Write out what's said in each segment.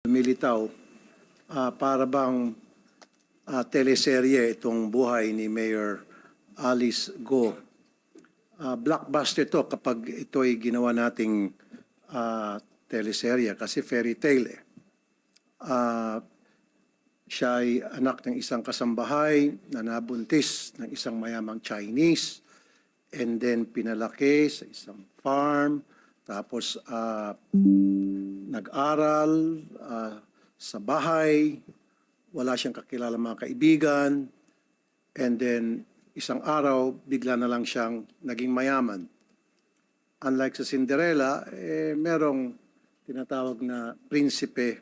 lumilitaw, para bang teleserye itong buhay ni Mayor Alice Go. Blockbuster to kapag ito ay ginawa nating teleserye kasi fairy tale eh. Siya ay anak ng isang kasambahay na nabuntis ng isang mayamang Chinese and then pinalaki sa isang farm tapos nag-aral sa bahay, wala siyang kakilala mga kaibigan, and then isang araw, bigla na lang siyang naging mayaman. Unlike sa Cinderella, merong tinatawag na prinsipe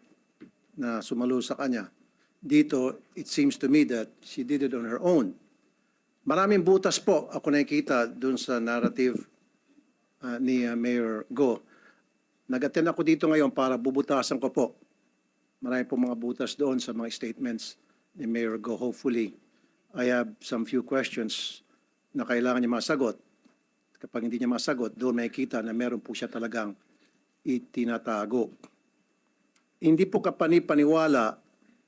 na sumalo sa kanya. Dito, it seems to me that she did it on her own. Maraming butas po ako nakikita dun sa narrative ni Mayor Go. Nag-attend ako dito ngayon para bubutasan ko po. Marami po mga butas doon sa mga statements ni Mayor Go. Hopefully, I have some few questions na kailangan niya masagot. Kapag hindi niya masagot, doon makikita na meron po siya talagang itinatago. Hindi po kapani-paniwala,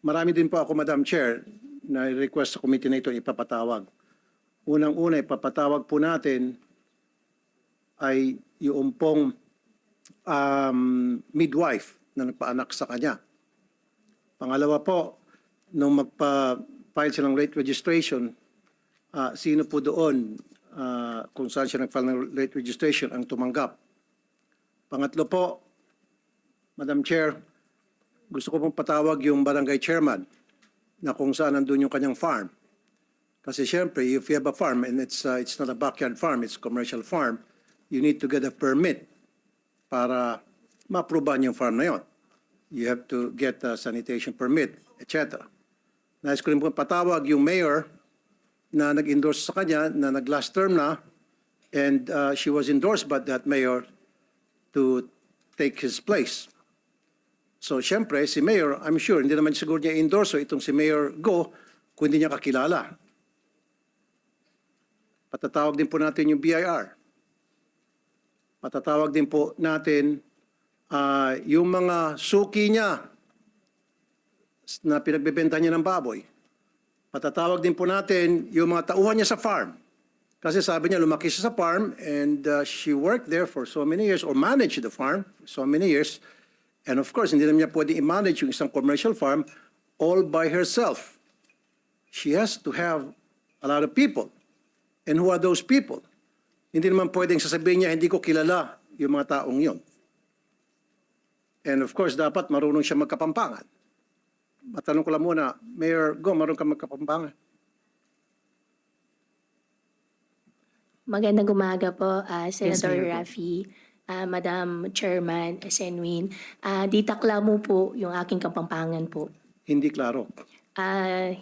marami din po ako, Madam Chair, na request sa committee na ito ipapatawag. Unang-una, ipapatawag po natin ay yung pong midwife na nagpaanak sa kanya. Pangalawa po, nung magpa-file siya ng late registration, sino po doon kung saan siya nag-file ng late registration ang tumanggap. Pangatlo po, Madam Chair, gusto ko pong patawag yung barangay chairman na kung saan nandun yung kanyang farm. Kasi syempre, if you have a farm and it's not a backyard farm, it's a commercial farm, you need to get a permit para ma-aprobahan yung farm na yon. You have to get a sanitation permit, etc. Nais ko rin po patawag yung mayor na nag-endorse sa kanya na nag-last term na and she was endorsed by that mayor to take his place. So, syempre, si mayor, I'm sure, hindi naman siguro niya endorse itong si Mayor Go kung hindi niya kakilala. Patatawag din po natin yung BIR. Patatawag din po natin yung mga suki niya na pinagbebenta niya ng baboy. Patatawag din po natin yung mga tauhan niya sa farm. Kasi sabi niya, lumaki siya sa farm and she worked there for so many years or managed the farm for so many years. And of course, hindi naman niya pwede i-manage yung isang commercial farm all by herself. She has to have a lot of people. And who are those people? Hindi naman pwedeng sasabihin niya, hindi ko kilala yung mga taong yon. And of course, dapat marunong siya magkapampangan. Matanong ko lang muna, Mayor Go, marunong ka magkapampangan? Magandang umaga po, Senator Mayor Go. Raffy, Madam Chairman Senwin. Di takla mo po yung aking kapampangan po. Hindi klaro.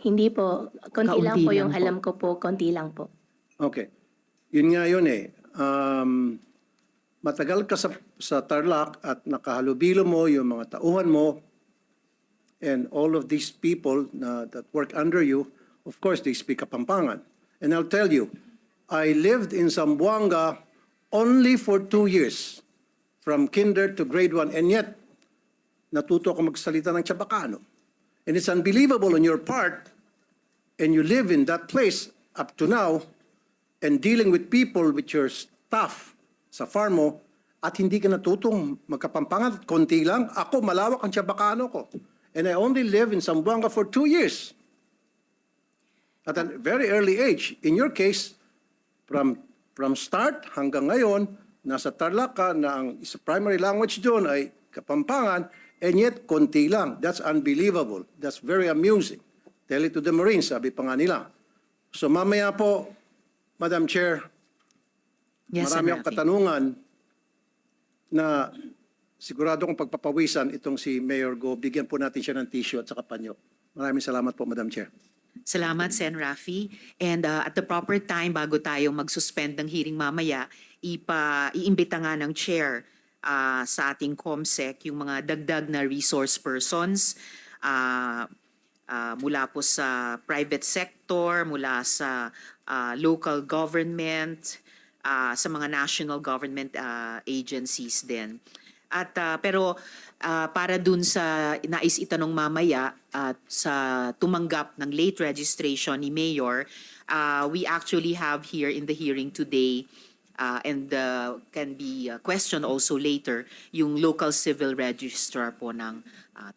Hindi po, konti lang Kaunti po yung lang po. alam ko po, konti lang po. Okay. Yun nga yun eh. Matagal ka sa Tarlac at nakahalubilo mo yung mga tauhan mo and all of these people that work under you, of course, they speak Kapampangan. And I'll tell you, I lived in Zamboanga only for 2 years, from kinder to grade 1, and yet, natuto ako magsalita ng Chabacano. And it's unbelievable on your part, and you live in that place up to now, and dealing with people with your staff sa farm mo, at hindi ka natutong magkapampangan, konti lang. Ako, malawak ang Chabacano ko. And I only live in Zamboanga for 2 years. At a very early age. In your case, from start hanggang ngayon, nasa Tarlac ka na ang primary language doon ay Kapampangan, and yet konti lang. That's unbelievable. That's very amusing. Tell it to the Marines, sabi pa nga nila. So mamaya po, Madam Chair, Yes, marami Sen. akong Raffy. katanungan na sigurado kong pagpapawisan itong si Mayor Go. Bigyan po natin siya ng tissue at saka panyo. Maraming salamat po, Madam Chair. Salamat, Sen. Raffy. And at the proper time, bago tayo mag-suspend ng hearing mamaya, iimbita nga ng chair sa ating COMSEC yung mga dagdag na resource persons mula po sa private sector, mula sa local government, sa mga national government agencies din. At pero para dun sa nais itanong mamaya at sa tumanggap ng late registration ni Mayor, we actually have here in the hearing today and can be questioned also later, yung local civil registrar po ng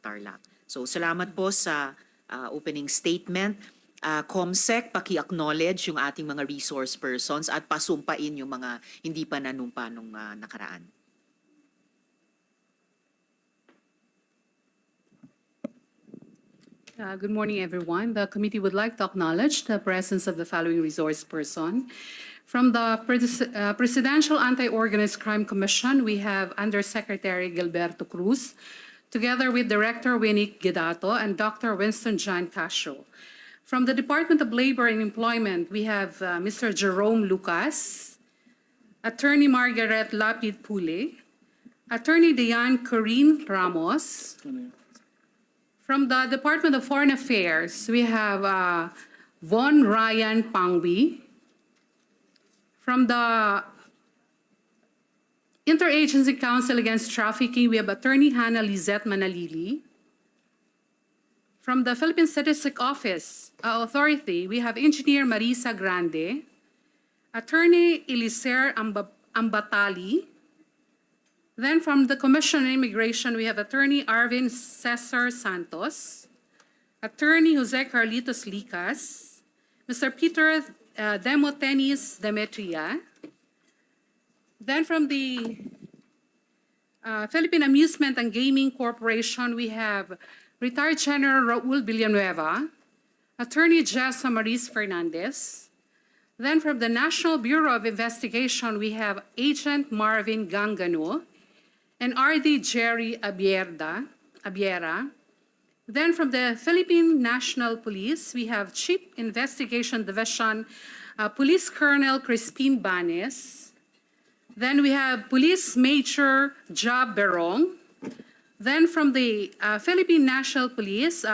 Tarlac. So salamat po sa opening statement. COMSEC, paki-acknowledge yung ating mga resource persons at pasumpain yung mga hindi pa nanumpa nung nakaraan. Good morning, everyone. The committee would like to acknowledge the presence of the following resource person. From the Presidential Anti-Organized Crime Commission, we have Undersecretary Gilberto Cruz, together with Director Winnie Guedato and Dr. Winston John Casio. From the Department of Labor and Employment, we have Mr. Jerome Lucas, Attorney Margaret Lapid Pule, Attorney Diane Corinne Ramos. From the Department of Foreign Affairs, we have Von Ryan Pangwi. From the Interagency Council Against Trafficking, we have Attorney Hannah Lizette Manalili. From the Philippine Statistic Office Authority, we have Engineer Marisa Grande, Attorney Eliser Ambatali. Then from the Commission on Immigration, we have Attorney Arvin Cesar Santos, Attorney Jose Carlitos Licas, Mr. Peter Demotenis Demetria. Then from the Philippine Amusement and Gaming Corporation, we have Retired General Raul Villanueva, Attorney Jessa Maris Fernandez. Then from the National Bureau of Investigation, we have Agent Marvin Gangano and RD Jerry Abiera. Then from the Philippine National Police, we have Chief Investigation Division Police Colonel Crispin Banes. Then we have Police Major Job Berong. Then from the Philippine National Police,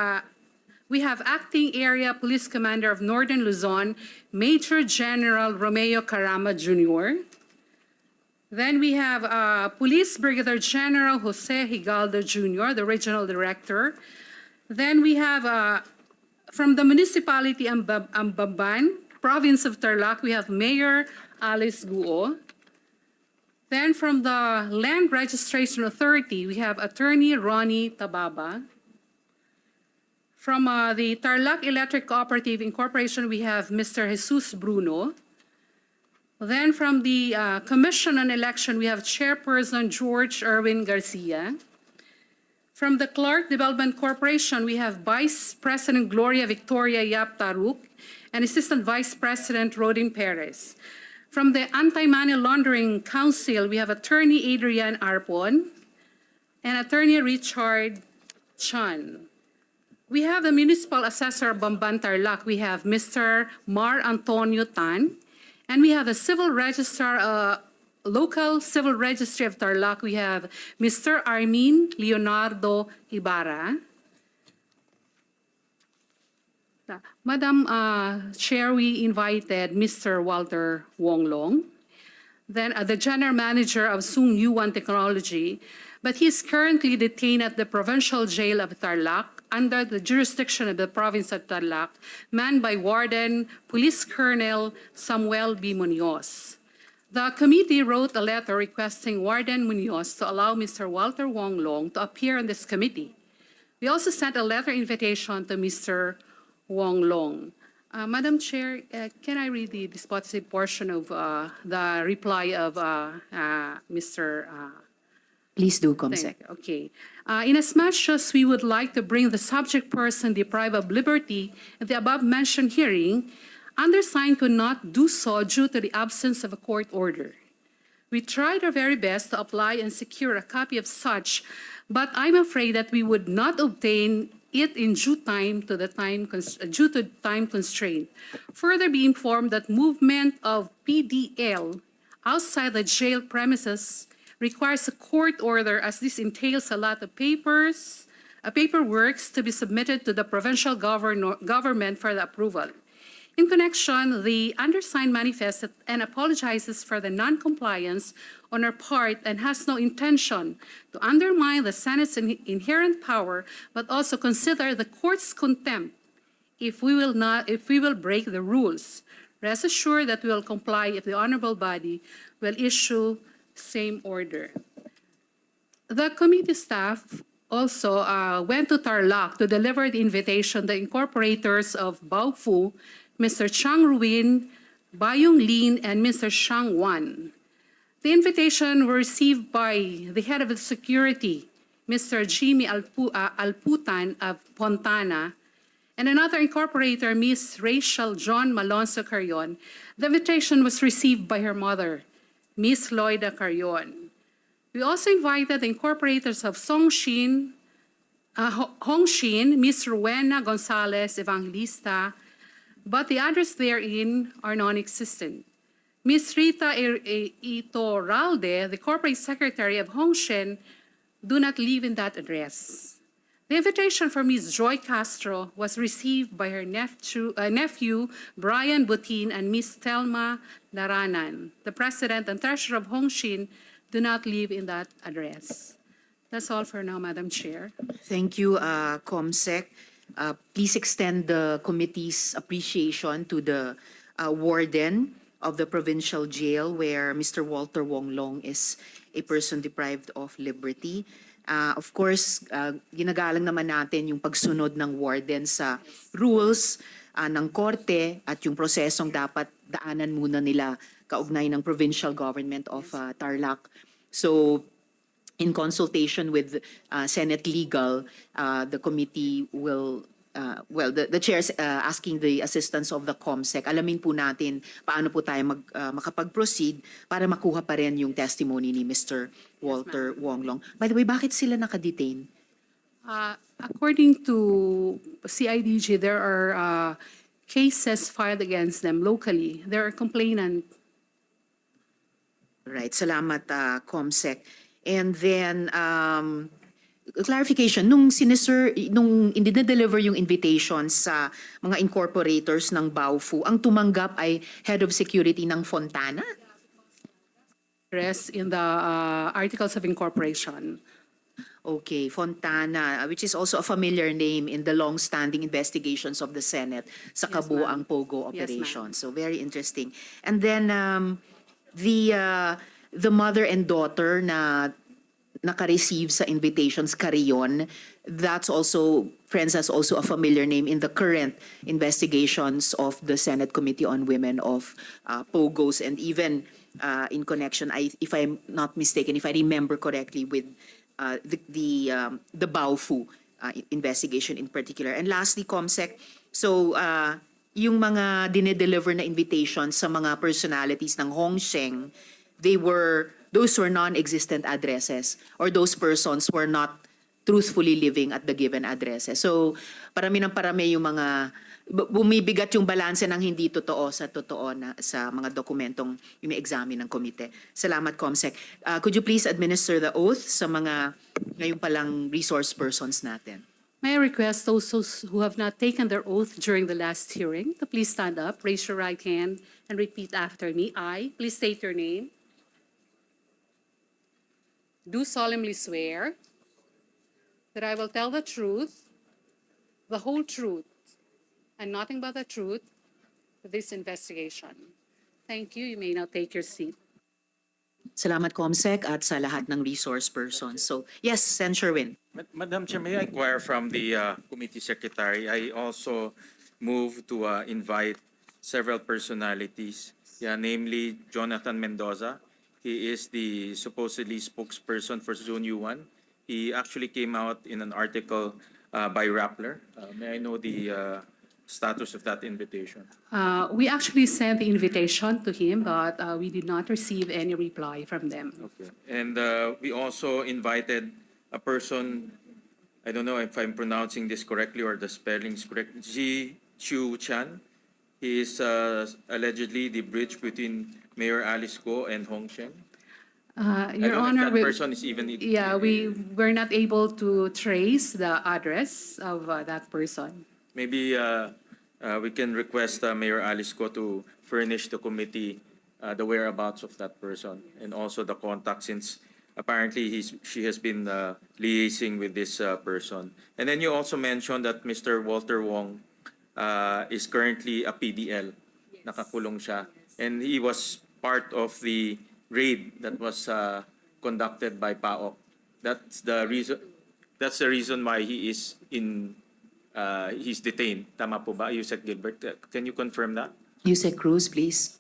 we have Acting Area Police Commander of Northern Luzon, Major General Romeo Carama Jr. Then we have Police Brigadier General Jose Higaldo Jr., the Regional Director. Then we have from the Municipality Ambamban, Province of Tarlac, we have Mayor Alice Guo. Then from the Land Registration Authority, we have Attorney Ronnie Tababa. From the Tarlac Electric Cooperative Incorporation, we have Mr. Jesus Bruno. Then from the Commission on Election, we have Chairperson George Erwin Garcia. From the Clark Development Corporation, we have Vice President Gloria Victoria Yap Taruk and Assistant Vice President Rodin Perez. From the Anti-Money Laundering Council, we have Attorney Adrian Arpon and Attorney Richard Chan. We have the Municipal Assessor of Bamban Tarlac. We have Mr. Mar Antonio Tan. And we have the Civil Registrar, Local Civil Registry of Tarlac. We have Mr. Armin Leonardo Ibarra. Madam Chair, we invited Mr. Walter Wonglong, then the General Manager of Sung Yuan Technology, but he is currently detained at the Provincial Jail of Tarlac under the jurisdiction of the Province of Tarlac, manned by Warden Police Colonel Samuel B. Munoz. The committee wrote a letter requesting Warden Munoz to allow Mr. Walter Wonglong to appear on this committee. We also sent a letter invitation to Mr. Wonglong. Madam Chair, can I read the dispositive portion of the reply of Mr. Please do, COMSEC. Okay. Inasmuch as we would like to bring the subject person deprived of liberty at the above-mentioned hearing, undersigned could not do so due to the absence of a court order. We tried our very best to apply and secure a copy of such, but I'm afraid that we would not obtain it in due time to the due to time constraint. Further, be informed that movement of PDL outside the jail premises requires a court order, as this entails a lot of paperwork to be submitted to the provincial government for the approval. In connection, the undersigned manifests and apologizes for the non-compliance on our part and has no intention to undermine the Senate's inherent power, but also consider the court's contempt if we will break the rules. Rest assured that we will comply if the honorable body will issue same order. The committee staff also went to Tarlac to deliver the invitation to the incorporators of Baofu, Mr. Chang Ruin, Bayong Lin, and Mr. Shang Wan. The invitation were received by the head of the security, Mr. Jimmy Alputan of Fontana, and another incorporator, Ms. Rachel John Malonzo Carrion. The invitation was received by her mother, Ms. Loida Carrion. We also invited the incorporators of Hongshin, Ms. Rowena Gonzalez Evangelista, but the address therein are non-existent. Ms. Rita Itorralde, the corporate secretary of Hongshin, do not live in that address. The invitation for Ms. Joy Castro was received by her nephew Brian Butin, and Ms. Telma Laranan. The president and treasurer of Hongshin do not live in that address. That's all for now, Madam Chair. Thank you, COMSEC. Please extend the committee's appreciation to the warden of the provincial jail where Mr. Walter Wonglong is a person deprived of liberty. Of course, ginagalang naman natin yung pagsunod ng warden sa rules ng korte at yung prosesong dapat daanan muna nila kaugnay ng provincial government of Tarlac. So, in consultation with Senate Legal, the committee will, the chair's asking the assistance of the COMSEC. Alamin po natin paano po tayo makapag-proceed para makuha pa rin yung testimony ni Mr. Walter Wonglong. By the way, bakit sila nakadetain? According to CIDG, there are cases filed against them locally. There are complainants. Right, salamat COMSEC. And then, clarification, nung i-deliver yung invitation sa mga incorporators ng Baofu, ang tumanggap ay head of security ng Fontana? Rest in the articles of incorporation. Okay, Fontana, which is also a familiar name in the long-standing investigations of the Senate sa kabuuang POGO Yes, operation. ma'am. So very interesting. And then the mother and daughter na naka-receive sa invitations, Carrion, that's also, friends, that's also a familiar name in the current investigations of the Senate Committee on Women of POGOs, and even in connection, if I'm not mistaken, if I remember correctly, with the Baofu investigation in particular. And lastly, COMSEC, so yung mga dinedeliver na invitations sa mga personalities ng Hongsheng, those were non-existent addresses, or those persons were not truthfully living at the given addresses. So, parami yung mga, bumibigat yung balanse ng hindi totoo sa totoo na sa mga dokumentong ina-examine ng komite. Salamat, COMSEC. Could you please administer the oath sa mga ngayon palang resource persons natin? May I request those who have not taken their oath during the last hearing to please stand up, raise your right hand, and repeat after me. I, please state your name. Do solemnly swear that I will tell the truth, the whole truth, and nothing but the truth for this investigation. Thank you. You may now take your seat. Salamat, COMSEC, at sa lahat ng resource persons. So, yes, Sen. Sherwin. Madam Chair, may I inquire from the committee secretary? I also move to invite several personalities, namely Jonathan Mendoza. He is the supposedly spokesperson for Zone U1. He actually came out in an article by Rappler. May I know the status of that invitation? We actually sent the invitation to him, but we did not receive any reply from them. Okay. And we also invited a person, I don't know if I'm pronouncing this correctly or the spelling is correct, Ji Chu Chan. He is allegedly the bridge between Mayor Alice Go and Hong Sheng. I Your don't Honor, know if that person is even... we were not able to trace the address of that person. Maybe we can request Mayor Alice Go to furnish the committee the whereabouts of that person and also the contact, since apparently she has been liaising with this person. And then you also mentioned that Mr. Walter Wong is currently a PDL. Nakakulong siya. And he was part of the raid that was conducted by PAOK. That's the reason why he is he's detained. Tama po ba, Yusek Gilbert? Can you confirm that? Yusek Cruz, please.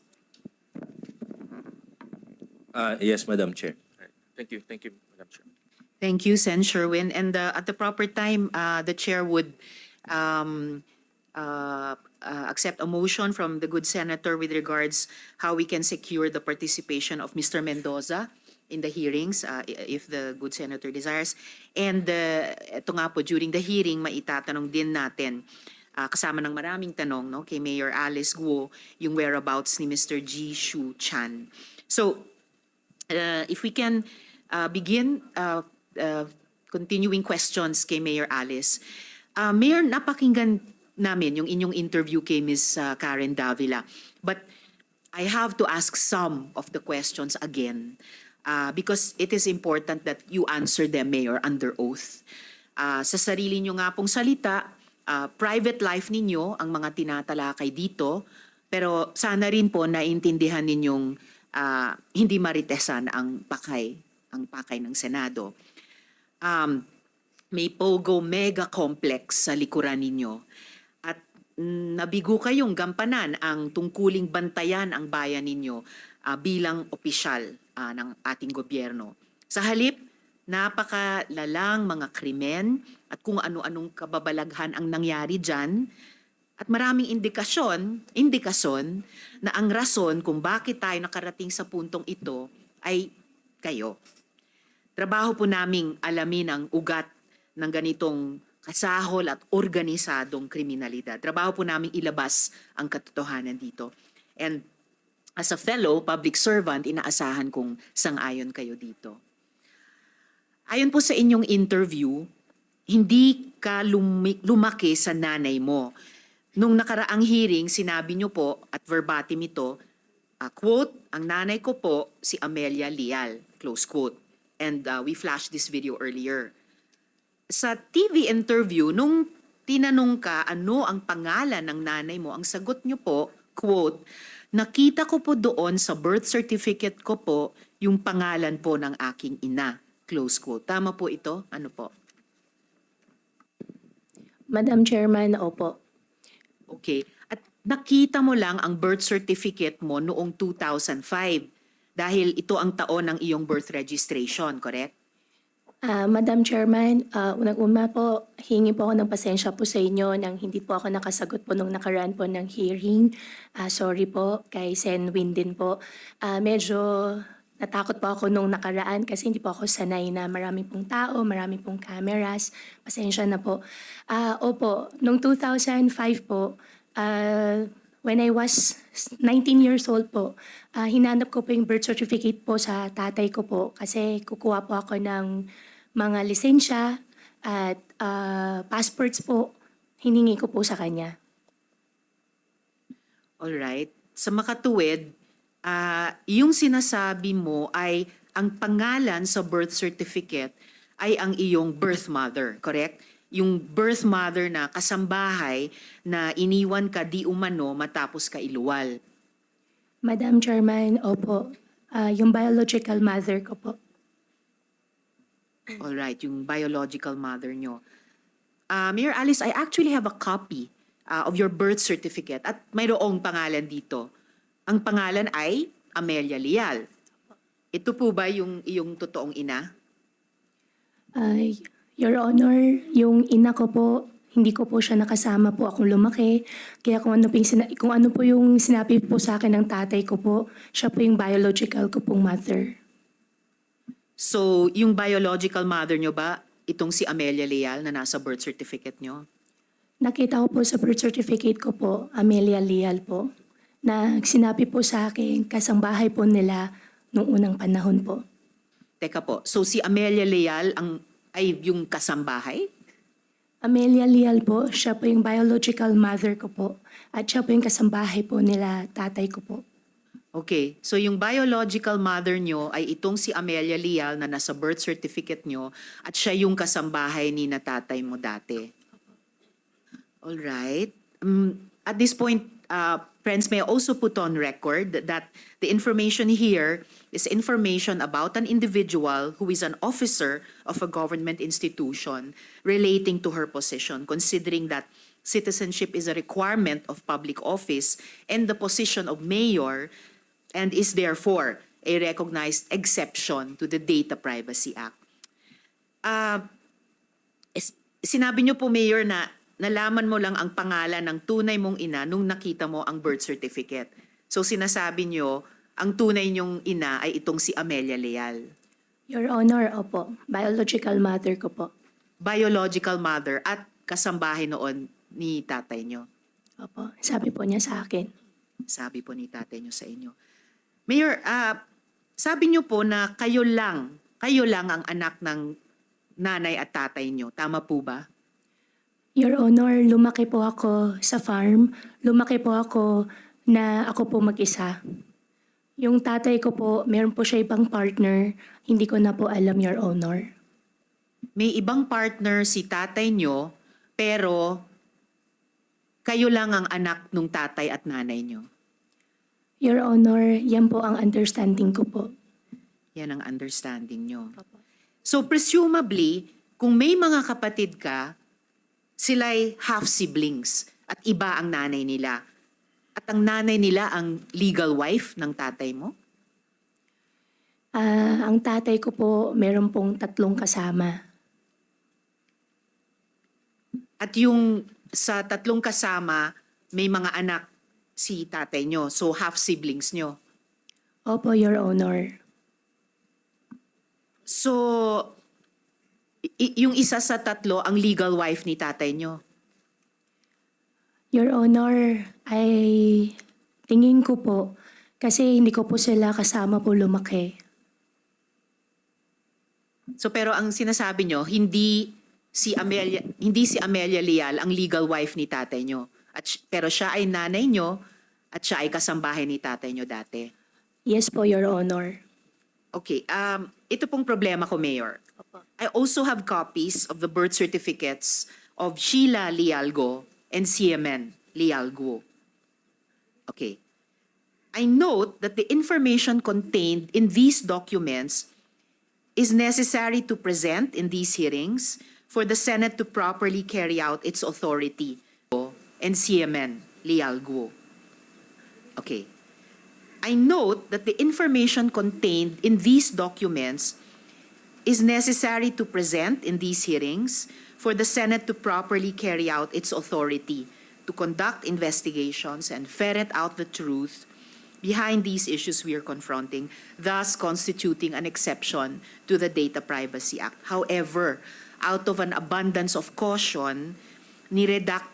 Yes, Madam Chair. Right. Thank you, Madam Chair. Thank you, Sen. Sherwin. And at the proper time, the chair would accept a motion from the good senator with regards how we can secure the participation of Mr. Mendoza in the hearings, if the good senator desires. And ito nga po, during the hearing, maitatanong din natin, kasama ng maraming tanong, no, kay Mayor Alice Guo, yung whereabouts ni Mr. G. Shu Chan. So, if we can begin continuing questions kay Mayor Alice. Mayor, napakinggan namin yung inyong interview kay Ms. Karen Davila. But I have to ask some of the questions again because it is important that you answer them, Mayor, under oath. Sa sarili nyo nga pong salita, private life ninyo ang mga tinatalakay dito, pero sana rin po naintindihan ninyong hindi maritesan ang pakay ng Senado. May Pogo mega complex sa likuran ninyo at nabigo kayong gampanan ang tungkuling bantayan ang bayan ninyo bilang opisyal ng ating gobyerno. Sa halip, napakalalang mga krimen at kung ano-anong kababalaghan ang nangyari dyan at maraming indikasyon na ang rason kung bakit tayo nakarating sa puntong ito ay kayo. Trabaho po naming alamin ang ugat ng ganitong kasahol at organisadong kriminalidad. Trabaho po naming ilabas ang katotohanan dito. And as a fellow public servant, inaasahan kong sang-ayon kayo dito. Ayon po sa inyong interview, hindi ka lumaki sa nanay mo. Nung nakaraang hearing, sinabi nyo po, at verbatim ito, quote, ang nanay ko po si Amelia Leal, close quote. And we flashed this video earlier. Sa TV interview, nung tinanong ka ano ang pangalan ng nanay mo, ang sagot nyo po, quote, nakita ko po doon sa birth certificate ko po yung pangalan po ng aking ina, close quote. Tama po ito? Ano po? Madam Chairman, opo. Okay. At nakita mo lang ang birth certificate mo noong 2005 dahil ito ang taon ng iyong birth registration, correct? Madam Chairman, unang-una po, hingi po ako ng pasensya po sa inyo nang hindi po ako nakasagot po nung nakaraan po ng hearing. Sorry po kay Sen Win din po. Medyo natakot po ako nung nakaraan kasi hindi po ako sanay na marami pong tao, marami pong cameras. Pasensya na po. Opo, nung 2005 po, when I was 19 years old po, hinanap ko po yung birth certificate po sa tatay ko po kasi kukuha po ako ng mga lisensya at passports po. Hiningi ko po sa kanya. Alright. Sa makatuwid, yung sinasabi mo ay ang pangalan sa birth certificate ay ang iyong birth mother, correct? Yung birth mother na kasambahay na iniwan ka di umano matapos ka iluwal. Madam Chairman, opo. Yung biological mother ko po. Alright, yung biological mother nyo. Mayor Alice, I actually have a copy of your birth certificate at mayroong pangalan dito. Ang pangalan ay Amelia Leal. Ito po ba yung iyong totoong ina? Your Honor, yung ina ko po, hindi ko po siya nakasama po akong lumaki. Kaya kung ano po yung sinabi po sa akin ng tatay ko po, siya po yung biological ko pong mother. So, yung biological mother nyo ba, itong si Amelia Leal na nasa birth certificate nyo? Nakita ko po sa birth certificate ko po, Amelia Leal po, na sinabi po sa akin, kasambahay po nila nung unang panahon po. Teka po, so si Amelia Leal ay yung kasambahay? Amelia Lial po, siya po yung biological mother ko po. At siya po yung kasambahay po nila tatay ko po. Okay, so yung biological mother nyo ay itong si Amelia Lial na nasa birth certificate nyo at siya yung kasambahay ni na tatay mo dati. All right. At this point, friends, may I also put on record that the information here is information about an individual who is an officer of a government institution relating to her position, considering that citizenship is a requirement of public office and the position of mayor and is therefore a recognized exception to the Data Privacy Act. Sinabi niyo po, Mayor, na nalaman mo lang ang pangalan ng tunay mong ina nung nakita mo ang birth certificate. So sinasabi niyo, ang tunay niyong ina ay itong si Amelia Leal. Your Honor, opo. Biological mother ko po. Biological mother at kasambahay noon ni tatay niyo. Opo. Sabi po niya sa akin. Sabi po ni tatay niyo sa inyo. Mayor, sabi niyo po na kayo lang ang anak ng nanay at tatay niyo. Tama po ba? Your Honor, lumaki po ako sa farm. Lumaki po ako na ako po mag-isa. Yung tatay ko po, meron po siya ibang partner. Hindi ko na po alam, Your Honor. May ibang partner si tatay niyo, pero kayo lang ang anak ng tatay at nanay niyo. Your Honor, yan po ang understanding ko po. Yan ang understanding niyo. So presumably, kung may mga kapatid ka, sila'y half-siblings at iba ang nanay nila. At ang nanay nila ang legal wife ng tatay mo? Ang tatay ko po, meron pong 3 kasama. At yung sa 3 kasama, may mga anak si tatay nyo. So half-siblings nyo. Opo, Your Honor. So, yung isa sa 3, ang legal wife ni tatay nyo. Your Honor, ay tingin ko po, kasi hindi ko po sila kasama po lumaki. So pero ang sinasabi nyo, hindi si Amelia Leal ang legal wife ni tatay nyo. Pero siya ay nanay nyo at siya ay kasambahay ni tatay nyo dati. Yes po, Your Honor. Okay, ito pong problema ko, Mayor. I also have copies of the birth certificates of Sheila Lialgo and CMN Lialgo. Okay. I note that the information contained in these documents is necessary to present in these hearings for the Senate to properly carry out its authority and CMN Lialgo. Okay. I note that the information contained in these documents is necessary to present in these hearings for the Senate to properly carry out its authority to conduct investigations and ferret out the truth behind these issues we are confronting, thus constituting an exception to the Data Privacy Act. However, out of an abundance of caution, niredact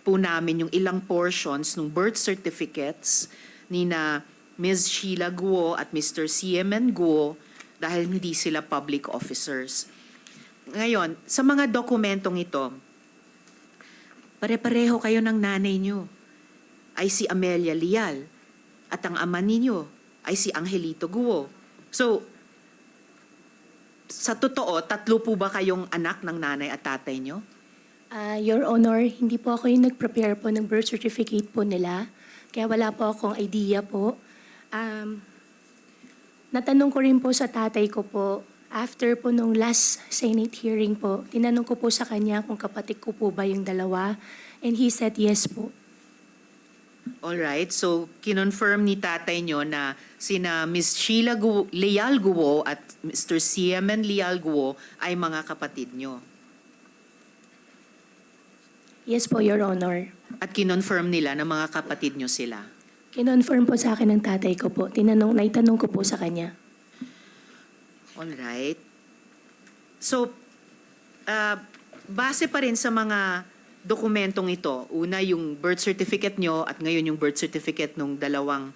po namin yung ilang portions ng birth certificates ni na Ms. Sheila Guo at Mr. CMN Guo dahil hindi sila public officers. Ngayon, sa mga dokumentong ito, pare-pareho kayo ng nanay nyo ay si Amelia Lial at ang ama ninyo ay si Angelito Guo. So, sa totoo, 3 po ba kayong anak ng nanay at tatay nyo? Your Honor, hindi po ako yung nag-prepare po ng birth certificate po nila. Kaya wala po akong idea po. Natanong ko rin po sa tatay ko po, after po nung last Senate hearing po, tinanong ko po sa kanya kung kapatid ko po ba yung dalawa. And he said yes po. Alright, so kinonfirm ni tatay nyo na sina Ms. Sheila Leal Guo at Mr. CMN Leal Guo ay mga kapatid nyo. Yes po, Your Honor. At kinonfirm nila na mga kapatid nyo sila. Kinonfirm po sa akin ng tatay ko po. Naitanong ko po sa kanya. Alright. So, base pa rin sa mga dokumentong ito, una yung birth certificate nyo at ngayon yung birth certificate nung dalawang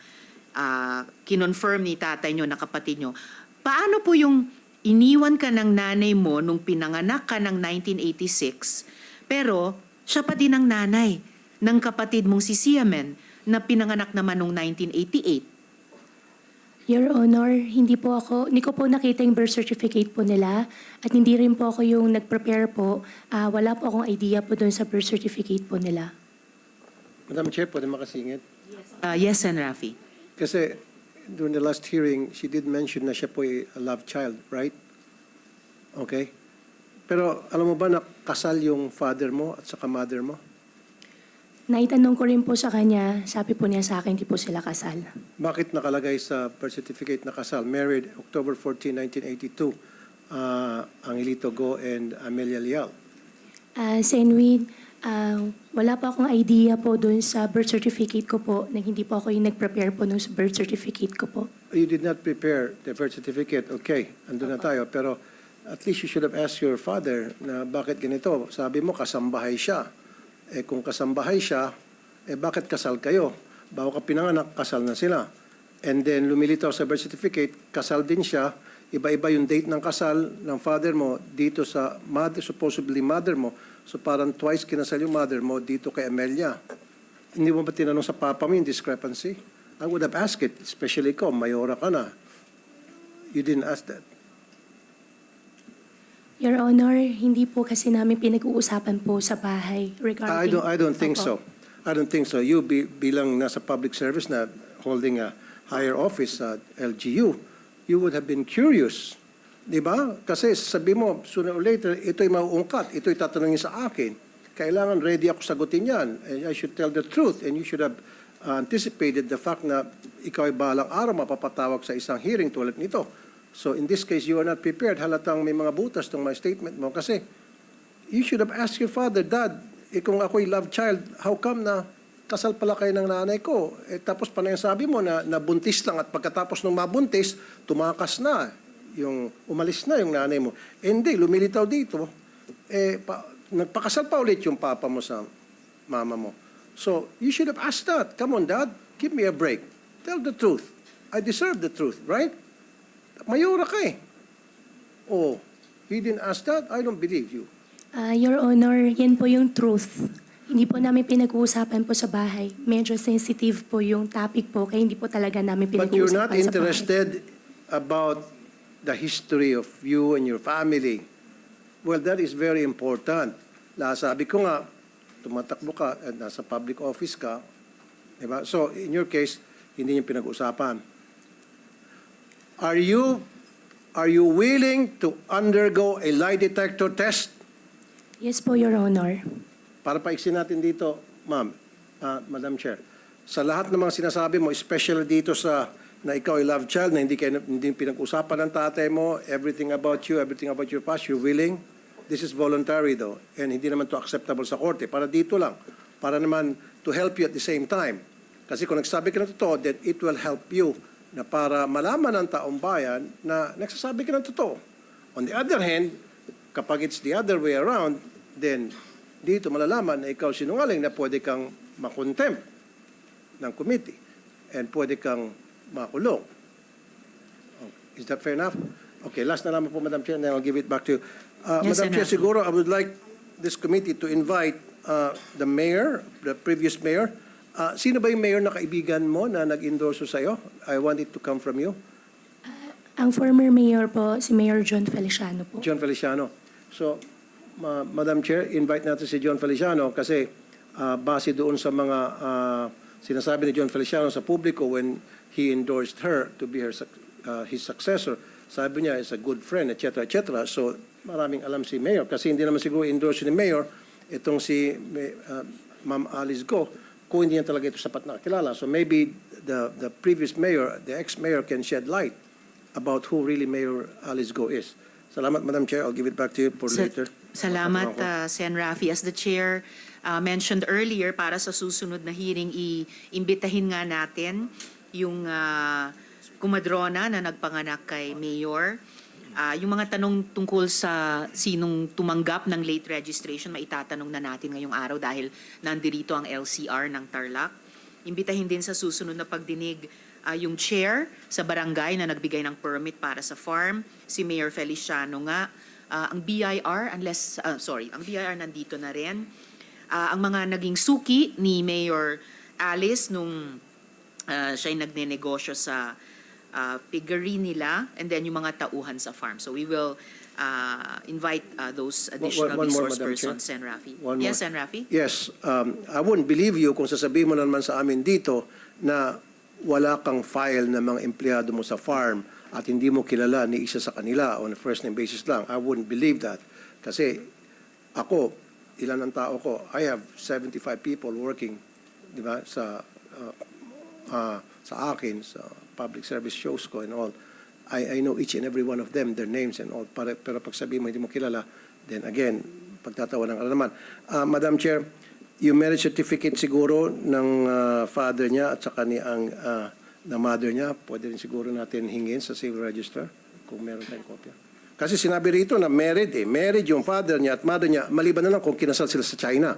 kinonfirm ni tatay nyo na kapatid nyo, paano po yung iniwan ka ng nanay mo nung pinanganak ka ng 1986, Pero siya pa din ang nanay ng kapatid mong si Siamen na pinanganak naman noong 1988. Your Honor, hindi ko po nakita yung birth certificate po nila at hindi rin po ako yung nag-prepare po. Wala po akong idea po dun sa birth certificate po nila. Madam Chair, pwede makasingit? Yes, Sen. Rafi. Kasi during the last hearing, she did mention na siya po ay a love child, right? Okay? Pero alam mo ba na kasal yung father mo at saka mother mo? Naitanong ko rin po sa kanya, sabi po niya sa akin, hindi po sila kasal. Bakit nakalagay sa birth certificate na kasal? Married October 14, 1982, Angelito Go and Amelia Lial. Senwin, wala pa akong idea po dun sa birth certificate ko po na hindi po ako yung nag-prepare po ng birth certificate ko po. You did not prepare the birth certificate. Okay, andun na tayo. Pero at least you should have asked your father na bakit ganito. Sabi mo, kasambahay siya. Eh kung kasambahay siya, eh bakit kasal kayo? Bago ka pinanganak, kasal na sila. And then lumilitaw sa birth certificate, kasal din siya. Iba-iba yung date ng kasal ng father mo dito sa mother, supposedly mother mo. So parang twice kinasal yung mother mo dito kay Amelia. Hindi mo ba tinanong sa papa mo yung discrepancy? I would have asked it, especially ikaw, mayora ka na. You didn't ask that. Your Honor, hindi po kasi namin pinag-uusapan po sa bahay regarding... I don't think Opo. so. I don't think so. You bilang nasa public service na holding a higher office at LGU, you would have been curious. Di ba? Kasi sabi mo, sooner or later, ito'y mauungkat, ito'y tatanungin sa akin. Kailangan ready ako sagutin yan. And I should tell the truth and you should have anticipated the fact na ikaw ay balang araw mapapatawag sa isang hearing tulad nito. So in this case, you are not prepared. Halatang may mga butas tong my statement mo. Kasi you should have asked your father, Dad, kung ako'y love child, how come na kasal pala kayo ng nanay ko? Eh, tapos pa na yung sabi mo na buntis lang at pagkatapos ng mabuntis, tumakas na. Umalis na yung nanay mo. Eh, hindi, lumilitaw dito. Nagpakasal pa ulit yung papa mo sa mama mo. So you should have asked that. Come on, Dad, give me a break. Tell the truth. I deserve the truth, right? Mayora ka eh. Oh, he didn't ask that? I don't believe you. Your Honor, yan po yung truth. Hindi po namin pinag-uusapan po sa bahay. Medyo sensitive po yung topic po, kaya hindi po talaga namin But you're pinag-uusapan not sa bahay. interested about the history of you and your family. Well, that is very important. Sabi ko nga, tumatakbo ka at nasa public office ka. Diba? So, in your case, hindi niyo pinag-usapan. Are you willing to undergo a lie detector test? Yes po, Your Honor. Para paiksin natin dito, ma'am, Madam Chair. Sa lahat ng mga sinasabi mo, especially dito sa na ikaw ay love child, na hindi pinag-usapan ng tatay mo, everything about you, everything about your past, you're willing? This is voluntary though, and hindi naman to acceptable sa korte. Para dito lang, para naman to help you at the same time. Kasi kung nagsabi ka ng totoo, then it will help you na para malaman ng taong bayan na nagsasabi ka ng totoo. On the other hand, kapag it's the other way around, then dito malalaman na ikaw sinungaling na pwede kang makontempt ng committee and pwede kang makulong. Is that fair enough? Okay, last na naman po, Madam Chair, and then I'll give it back to you. Yes, Madam Chair, Senator. siguro I would like this committee to invite the mayor, the previous mayor. Sino ba yung mayor na kaibigan mo na nag-endorso sa'yo? I want it to come from you. Ang former mayor po, si Mayor John Feliciano po. John Feliciano. So, Madam Chair, invite natin si John Feliciano kasi base doon sa mga sinasabi ni John Feliciano sa publiko when he endorsed her to be his successor. Sabi niya, is a good friend, etc., etc. So, maraming alam si Mayor kasi hindi naman siguro endorse ni Mayor itong si Ma'am Alice Go kung hindi niya talaga ito sapat na kilala. So maybe the previous mayor, the ex-mayor can shed light about who really Mayor Alice Go is. Salamat, Madam Chair. I'll give it back to you for later. Salamat, Sen. Rafi. As the Chair mentioned earlier, para sa susunod na hearing, iimbitahin nga natin yung kumadrona na nagpanganak kay Mayor. Yung mga tanong tungkol sa sinong tumanggap ng late registration, maitatanong na natin ngayong araw dahil nandirito ang LCR ng Tarlac. Imbitahin din sa susunod na pagdinig yung chair sa barangay na nagbigay ng permit para sa farm, si Mayor Feliciano nga, ang BIR, ang BIR nandito na rin. Ang mga naging suki ni Mayor Alice nung siya'y nagnenegosyo sa piggery nila, and then yung mga tauhan sa farm. So we will invite those additional One more, resource Madam Chair. persons, Sen. Rafi. One Yes, more. Sen. Rafi? Yes, I wouldn't believe you kung sasabihin mo naman sa amin dito na wala kang file ng mga empleyado mo sa farm at hindi mo kilala ni isa sa kanila on a first name basis lang. I wouldn't believe that. Kasi ako, ilan ang tao ko? I have 75 people working, di ba, sa akin, sa public service shows ko and all. I know each and every one of them, their names and all. Pero pag sabihin mo hindi mo kilala, then again, pagtatawa ng naman. Madam Chair, yung marriage certificate siguro ng father niya at saka ni ang na mother niya, pwede rin siguro natin hingin sa civil register kung meron tayong kopya. Kasi sinabi rito na married Married yung father niya at mother niya, maliban na lang kung kinasal sila sa China.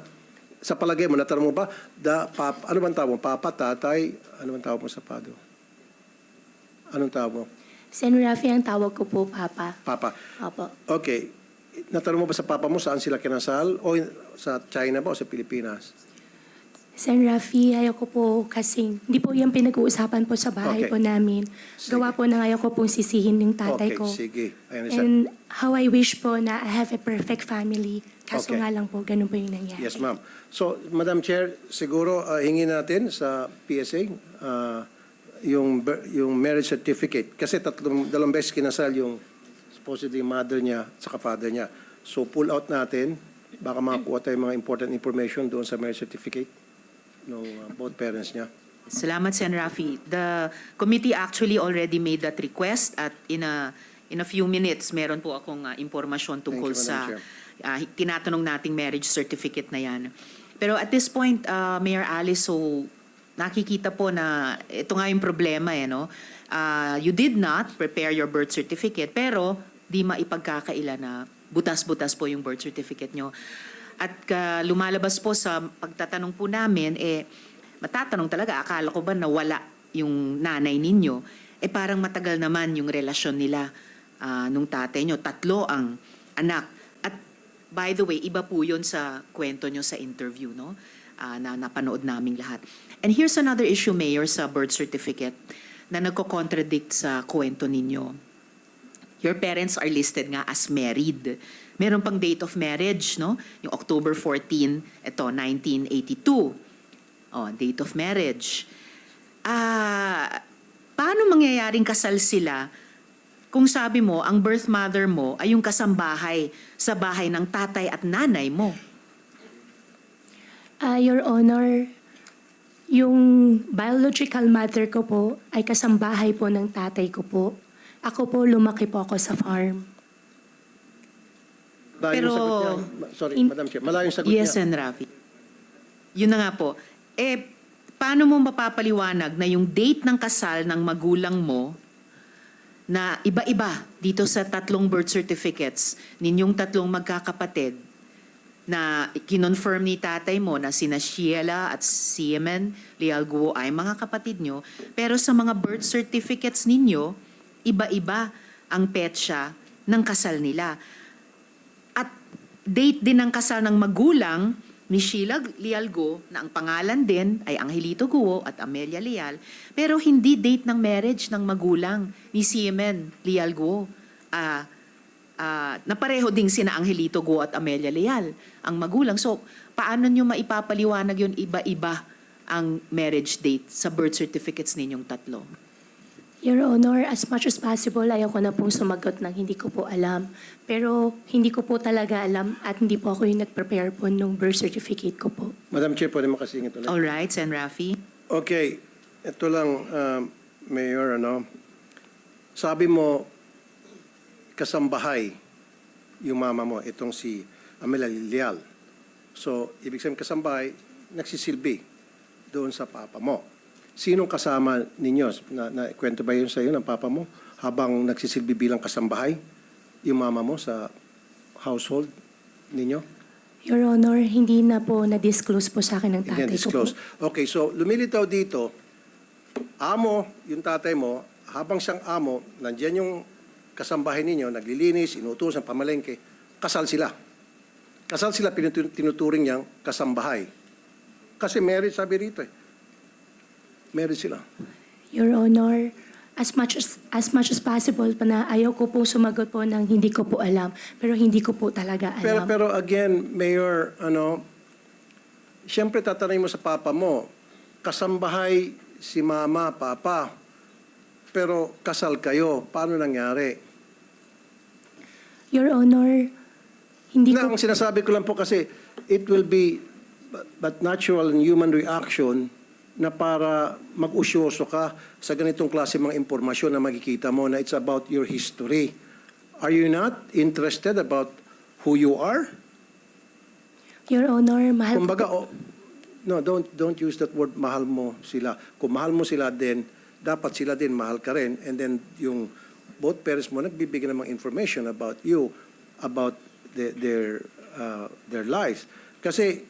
Sa palagay mo, natanong mo ba, ano bang tawag mo? Papa, tatay, ano bang tawag mo sa father? Anong tawag mo? Sen. Rafi, ang tawag ko po, Papa. Papa. Opo. Okay. Natanong mo ba sa papa mo saan sila kinasal? O sa China ba o sa Pilipinas? Sen. Rafi, ayaw ko po kasing, hindi po yung pinag-uusapan po sa bahay Okay. po namin. Sige. Gawa po na ayaw ko pong sisihin yung tatay Okay, ko. sige. I understand. And how I wish po na I have a perfect family. Kaso Okay. nga lang po, ganun po yung nangyari. Yes, ma'am. So, Madam Chair, siguro hingin natin sa PSA yung marriage certificate. Kasi dalawang beses kinasal yung supposedly mother niya at saka father niya. So, pull out natin. Baka makakuha tayo mga important information doon sa marriage certificate ng both parents niya. Salamat, Sen. Rafi. The committee actually already made that request at in a few minutes, meron po akong impormasyon tungkol Thank you, sa Madam tinatanong nating marriage certificate na yan. Pero at this point, Mayor Alice, so nakikita po na ito nga yung problema no? You did not prepare your birth certificate pero di maipagkakaila na butas-butas po yung birth certificate nyo. At lumalabas po sa pagtatanong po namin, matatanong talaga, akala ko ba nawala yung nanay ninyo? Parang matagal naman yung relasyon nila nung tatay nyo. 3 ang anak. At by the way, iba po yun sa kwento nyo sa interview, no? Na napanood naming lahat. And here's another issue, Mayor, sa birth certificate na nagko-contradict sa kwento ninyo. Your parents are listed nga as married. Meron pang date of marriage, no? Yung October 14, ito, 1982. Date of marriage. Paano mangyayaring kasal sila kung sabi mo, ang birth mother mo ay yung kasambahay sa bahay ng tatay at nanay mo? Your Honor, yung biological mother ko po ay kasambahay po ng tatay ko po. Ako po, lumaki po ako sa farm. Malayong Pero- sagot niya. Sorry, Madam Chair. Malayong sagot Yes, niya. and Rafi. Yun na nga po. Paano mo mapapaliwanag na yung date ng kasal ng magulang mo na iba-iba dito sa 3 birth certificates ninyong 3 magkakapatid na kinonfirm ni tatay mo na sina Sheila at Siemen Lialguo ay mga kapatid nyo, pero sa mga birth certificates ninyo, iba-iba ang petsa ng kasal nila. At date din ng kasal ng magulang ni Sheila Lialgo na ang pangalan din ay Angelito Guo at Amelia Leal, pero hindi date ng marriage ng magulang ni Siemen Lialgo. Na pareho ding sina Angelito Guo at Amelia Leal ang magulang. So, paano nyo maipapaliwanag yun iba-iba ang marriage date sa birth certificates ninyong 3? Your Honor, as much as possible, ayaw ko na pong sumagot ng hindi ko po alam. Pero hindi ko po talaga alam at hindi po ako yung nag-prepare po nung birth certificate ko po. Madam Chair, pwede makasingit ulit. Alright, Sen. Rafi? Okay, ito lang, Mayor, sabi mo, kasambahay yung mama mo, itong si Amelia Leal. So, ibig sabihin kasambahay, nagsisilbi doon sa papa mo. Sinong kasama ninyo? Na kwento ba yun sa iyo ng papa mo habang nagsisilbi bilang kasambahay yung mama mo sa household ninyo? Your Honor, hindi na po na-disclose po sa akin ng Hindi tatay ko po. disclose. Okay, so lumilitaw dito, amo, yung tatay mo, habang siyang amo, nandiyan yung kasambahay ninyo, naglilinis, inuutos ng pamalengke, kasal sila. Kasal sila, tinuturing niyang kasambahay. Kasi married, sabi rito eh. Married sila. Your Honor, as much as possible pa na ayaw ko pong sumagot po ng hindi ko po alam, pero hindi ko po talaga alam. Pero again, Mayor, siyempre tatanungin mo sa papa mo, kasambahay si mama, papa, pero kasal kayo. Paano nangyari? Your Honor, hindi Na, ko ang sinasabi ko lang po kasi, it will be but natural and human reaction na para mag-usyoso ka sa ganitong klase mga impormasyon na makikita mo na it's about your history. Are you not interested about who you are? Your Honor, mahal ko Kumbaga, po. no, don't use that word, mahal mo sila. Kung mahal mo sila din, dapat sila din mahal ka rin. And then yung both parents mo nagbibigay ng mga information about you, about their lives. Kasi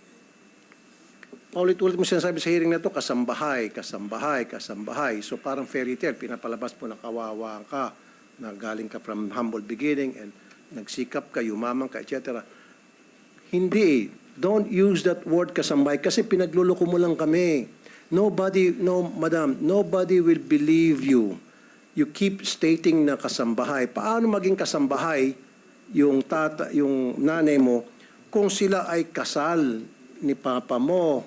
paulit-ulit mo sinasabi sa hearing na to, kasambahay, kasambahay, kasambahay. So parang fairy tale, pinapalabas po na kawawa ka, na galing ka from humble beginning and nagsikap ka, yumamang ka, etc. Hindi. Don't use that word kasambahay kasi pinagluloko mo lang kami. Madam, nobody will believe you. You keep stating na kasambahay. Paano maging kasambahay yung nanay mo kung sila ay kasal ni papa mo?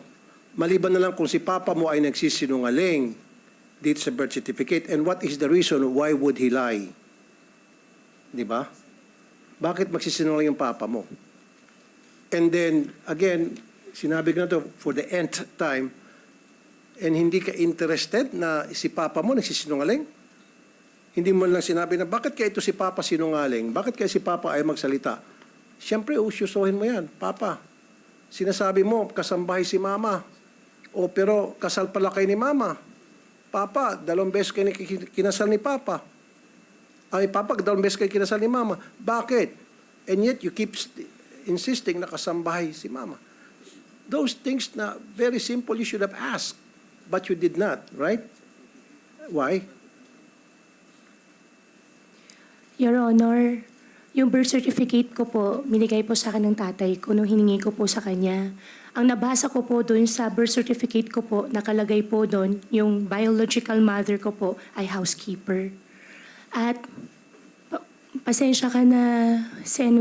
Maliban na lang kung si papa mo ay nagsisinungaling dito sa birth certificate. And what is the reason why would he lie? Di ba? Bakit magsisinungaling yung papa mo? And then, again, sinabi ko na to for the nth time, and hindi ka interested na si papa mo nagsisinungaling? Hindi mo lang sinabi na, bakit kaya ito si papa sinungaling? Bakit kaya si papa ay magsalita? Siyempre, usyusohin mo yan. Papa, sinasabi mo, kasambahay si mama. O pero, kasal pala kayo ni mama. Papa, 2 beses kayo kinasal ni papa. Ay, papa, 2 beses kayo kinasal ni mama. Bakit? And yet, you keep insisting na kasambahay si mama. Those things na very simple, you should have asked. But you did not, right? Why? Your Honor, yung birth certificate ko po, binigay po sa akin ng tatay ko nung hiningi ko po sa kanya. Ang nabasa ko po doon sa birth certificate ko po, nakalagay po doon, yung biological mother ko po ay housekeeper. At pasensya ka na, Sen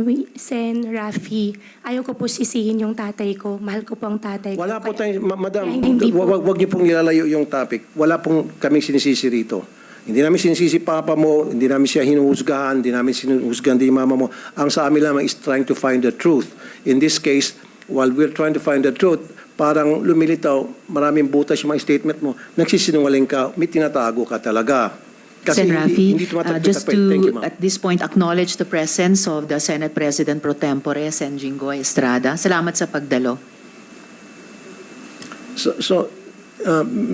Rafi, ayaw ko po sisihin yung tatay ko. Mahal ko po ang tatay ko. Wala po Kaya- tayong, madam, Kaya hindi po- wag niyo pong nilalayo yung topic. Wala pong kaming sinisisi rito. Hindi namin sinisisi papa mo, hindi namin siya hinuhusgahan, hindi namin sinuhusgahan din yung mama mo. Ang sa amin lamang is trying to find the truth. In this case, while we're trying to find the truth, parang lumilitaw, maraming butas yung mga statement mo, nagsisinungaling ka, may tinatago ka talaga. Sen. Rafi, just Thank you, to, ma'am. at this point, acknowledge the presence of the Senate President Pro Tempore, Sen. Jinggoy Estrada. Salamat sa pagdalo.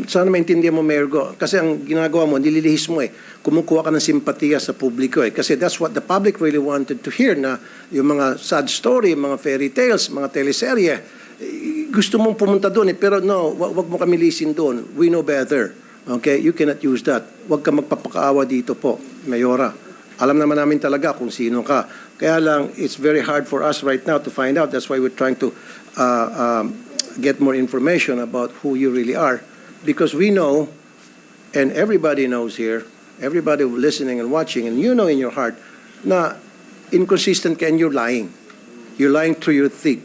Sana maintindihan mo, Mayor Go. Kasi ang ginagawa mo, nililihis mo eh. Kumukuha ka ng simpatiya sa publiko eh. Kasi that's what the public really wanted to hear, na yung mga sad story, mga fairy tales, mga teleserye. Gusto mong pumunta doon eh. Pero no, wag mo kami lisin doon. We know better. Okay? You cannot use that. Wag ka magpapakaawa dito po, Mayora. Alam naman namin talaga kung sino ka. Kaya lang, it's very hard for us right now to find out. That's why we're trying to get more information about who you really are. Because we know, and everybody knows here, everybody listening and watching, and you know in your heart, na inconsistent ka and you're lying. You're lying through your teeth.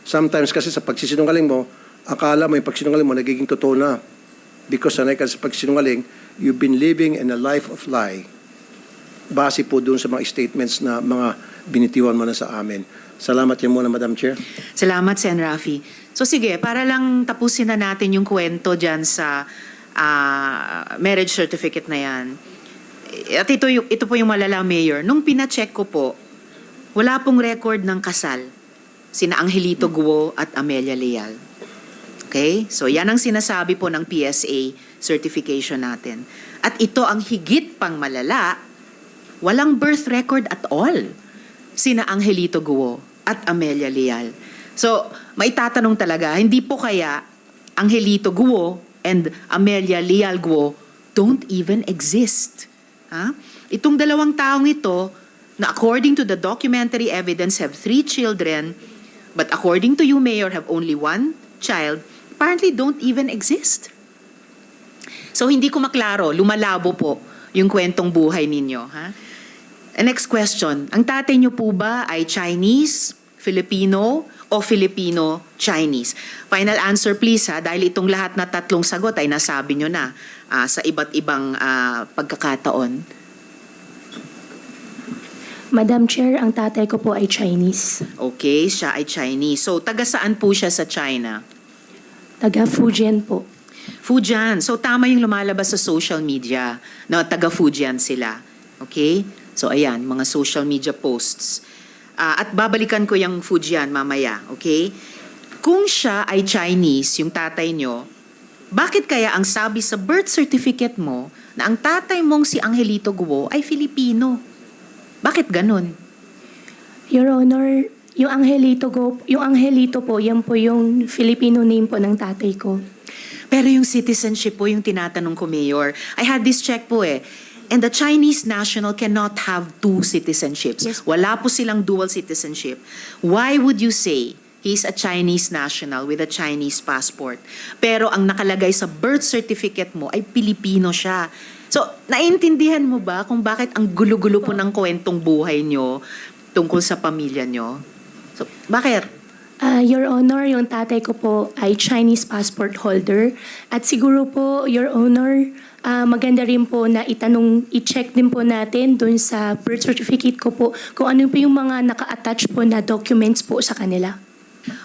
Sometimes kasi sa pagsisinungaling mo, akala mo yung pagsinungaling mo nagiging totoo na. Because sanay ka sa pagsinungaling, you've been living in a life of lie. Base po dun sa mga statements na mga binitiwan mo na sa amin. Salamat yan muna, Madam Chair. Salamat, Sen. Rafi. So sige, para lang tapusin na natin yung kwento dyan sa marriage certificate na yan. At ito po yung malala, Mayor. Nung pina-check ko po, wala pong record ng kasal sina Angelito Guo at Amelia Leal. Okay? So yan ang sinasabi po ng PSA certification natin. At ito ang higit pang malala, walang birth record at all sina Angelito Guo at Amelia Leal. So, maitatanong talaga, hindi po kaya Angelito Guo and Amelia Leal Guo don't even exist? Ha? itong dalawang taong ito, na according to the documentary evidence have 3 children, but according to you, Mayor, have only 1 child, apparently don't even exist. So hindi ko maklaro, lumalabo po yung kwentong buhay ninyo. Ha? Next question, ang tatay niyo po ba ay Chinese, Filipino, o Filipino-Chinese? Final answer please ha, dahil itong lahat na tatlong sagot ay nasabi nyo na sa iba't ibang pagkakataon. Madam Chair, ang tatay ko po ay Chinese. Okay, siya ay Chinese. So taga saan po siya sa China? Taga Fujian po. Fujian. So tama yung lumalabas sa social media na taga Fujian sila. Okay? So ayan, mga social media posts. At babalikan ko yung Fujian mamaya. Okay? Kung siya ay Chinese, yung tatay nyo, bakit kaya ang sabi sa birth certificate mo na ang tatay mong si Angelito Guo ay Filipino? Bakit ganun? Your Honor, yung Angelito po, yan po yung Filipino name po ng tatay ko. Pero yung citizenship po yung tinatanong ko, Mayor. I had this check po eh. And the Chinese national cannot have 2 citizenships. Yes. Wala po silang dual citizenship. Why would you say he's a Chinese national with a Chinese passport? Pero ang nakalagay sa birth certificate mo ay Pilipino siya. So, naiintindihan mo ba kung bakit ang gulo-gulo po ng kwentong buhay nyo tungkol sa pamilya nyo? So, bakit? Your Honor, yung tatay ko po ay Chinese passport holder. At siguro po, Your Honor, maganda rin po na i-check din po natin dun sa birth certificate ko po kung ano po yung mga naka-attach po na documents po sa kanila.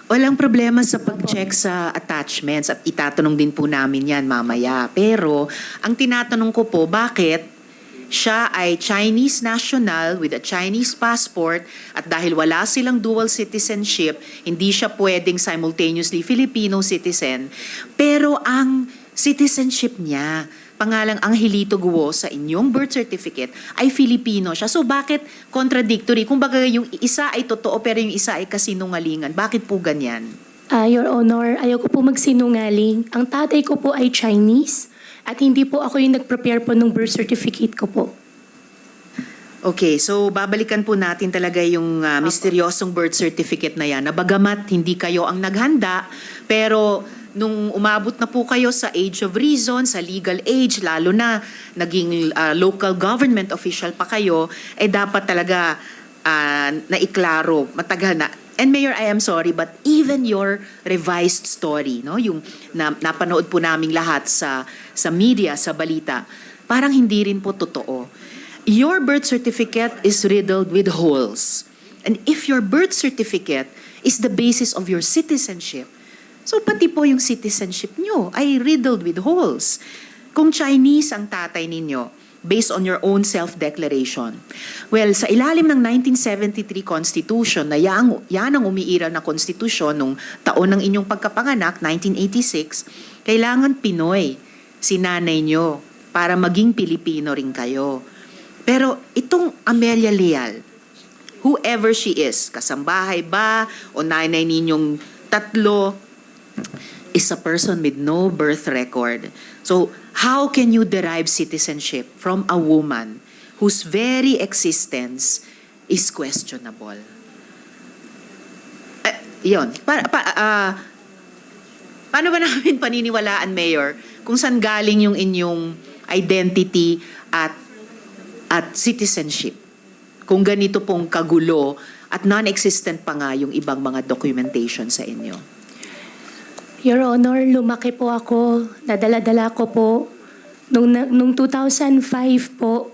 Walang problema sa pag-check sa attachments at itatanong din po namin yan mamaya. Pero ang tinatanong ko po, bakit siya ay Chinese national with a Chinese passport at dahil wala silang dual citizenship, hindi siya pwedeng simultaneously Filipino citizen. Pero ang citizenship niya, pangalang Angelito Guo sa inyong birth certificate ay Filipino siya. So bakit contradictory? Kung baga yung isa ay totoo pero yung isa ay kasinungalingan. Bakit po ganyan? Your Honor, ayaw ko po magsinungaling. Ang tatay ko po ay Chinese at hindi po ako yung nag-prepare po ng birth certificate ko po. Okay, so babalikan po natin talaga yung misteryosong birth certificate na yan. Na bagamat hindi kayo ang naghanda, pero nung umabot na po kayo sa age of reason, sa legal age, lalo na naging local government official pa kayo, eh dapat talaga naiklaro, matagal na. And Mayor, I am sorry, but even your revised story, no, yung napanood po naming lahat sa media, sa balita, parang hindi rin po totoo. Your birth certificate is riddled with holes. And if your birth certificate is the basis of your citizenship, so pati po yung citizenship nyo ay riddled with holes. Kung Chinese ang tatay ninyo, based on your own self-declaration. Well, sa ilalim ng 1973 Constitution, na yan ang umiiral na konstitusyon nung taon ng inyong pagkapanganak, 1986, kailangan Pinoy si nanay nyo para maging Pilipino rin kayo. Pero itong Amelia Leal, whoever she is, kasambahay ba o nanay ninyong tatlo, is a person with no birth record. So, how can you derive citizenship from a woman whose very existence is questionable? Yun. Paano ba namin paniniwalaan, Mayor, kung saan galing yung inyong identity at citizenship? Kung ganito pong kagulo at non-existent pa nga yung ibang mga documentation sa inyo. Your Honor, lumaki po ako, nadala-dala ko po. Nung 2005 po,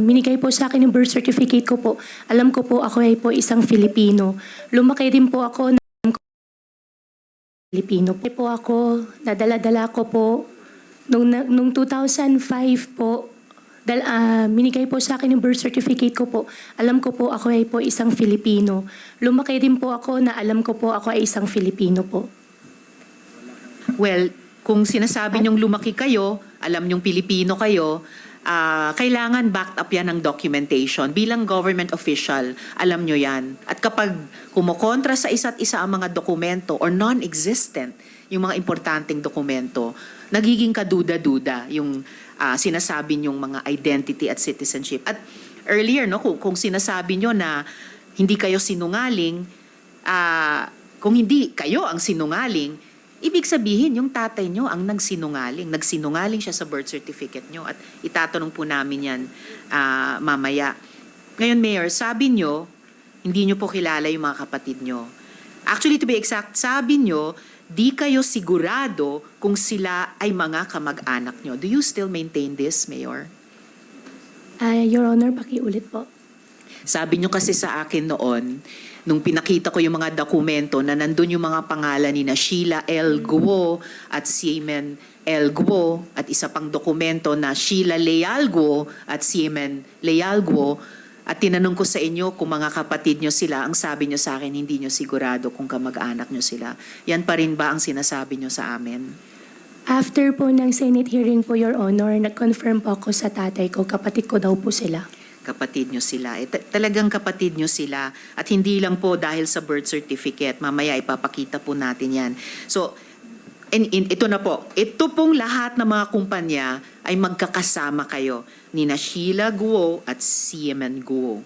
minigay po sa akin yung birth certificate ko po. Alam ko po ako ay po isang Filipino. Lumaki din po ako na Filipino po ako, nadala-dala ko po. Nung 2005 po, minigay po sa akin yung birth certificate ko po. Alam ko po ako ay po isang Filipino. Lumaki din po ako na alam ko po ako ay isang Filipino po. Well, kung sinasabi niyong lumaki kayo, alam niyong Pilipino kayo, kailangan backed up yan ng documentation. Bilang government official, alam nyo yan. At kapag kumukontra sa isa't isa ang mga dokumento or non-existent yung mga importanteng dokumento, nagiging kaduda-duda yung sinasabi nyong mga identity at citizenship. At earlier, no, kung sinasabi nyo na hindi kayo sinungaling, kung hindi kayo ang sinungaling, ibig sabihin yung tatay nyo ang nagsinungaling. Nagsinungaling siya sa birth certificate nyo at itatanong po namin yan mamaya. Ngayon, Mayor, sabi nyo, hindi nyo po kilala yung mga kapatid nyo. Actually, to be exact, sabi nyo, di kayo sigurado kung sila ay mga kamag-anak nyo. Do you still maintain this, Mayor? Your Honor, pakiulit po. Sabi nyo kasi sa akin noon, nung pinakita ko yung mga dokumento na nandun yung mga pangalan ni na Sheila L. Guo at Siemen L. Guo at isa pang dokumento na Sheila Leal Guo at Siemen Leal Guo, at tinanong ko sa inyo kung mga kapatid nyo sila, ang sabi nyo sa akin, hindi nyo sigurado kung kamag-anak nyo sila. Yan pa rin ba ang sinasabi nyo sa amin? After po ng Senate hearing po, Your Honor, nag-confirm po ako sa tatay ko, kapatid ko daw po sila. Kapatid nyo sila. Talagang kapatid nyo sila. At hindi lang po dahil sa birth certificate. Mamaya ipapakita po natin yan. So, ito na po. Ito pong lahat ng mga kumpanya ay magkakasama kayo ni na Sheila Guo at Siemen Guo.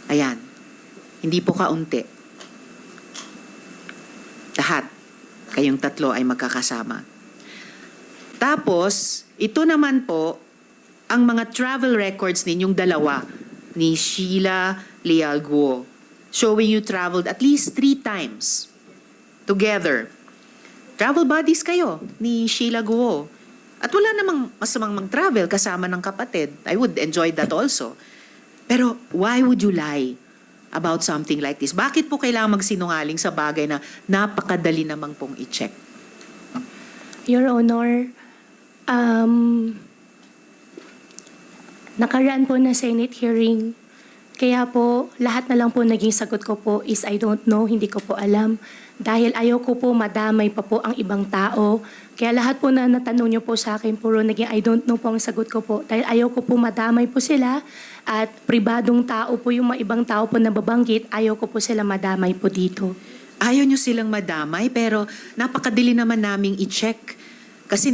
Ayan. Hindi po kaunti. Lahat. Kayong tatlo ay magkakasama. Tapos, ito naman po, ang mga travel records ninyong dalawa ni Sheila Leal Guo, showing you traveled at least 3 times together. Travel buddies kayo ni Sheila Guo. At wala namang masamang mag-travel kasama ng kapatid. I would enjoy that also. Pero why would you lie about something like this? Bakit po kailangan magsinungaling sa bagay na napakadali namang pong i-check? Your Honor, nakaraan po na Senate hearing. Kaya po, lahat na lang po naging sagot ko po is I don't know, hindi ko po alam. Dahil ayaw ko po madamay pa po ang ibang tao. Kaya lahat po na natanong niyo po sa akin, puro naging I don't know po ang sagot ko po. Dahil ayaw ko po madamay po sila at pribadong tao po yung mga ibang tao po na babanggit, ayaw ko po sila madamay po dito. Ayaw nyo silang madamay, pero napakadali naman naming i-check. Kasi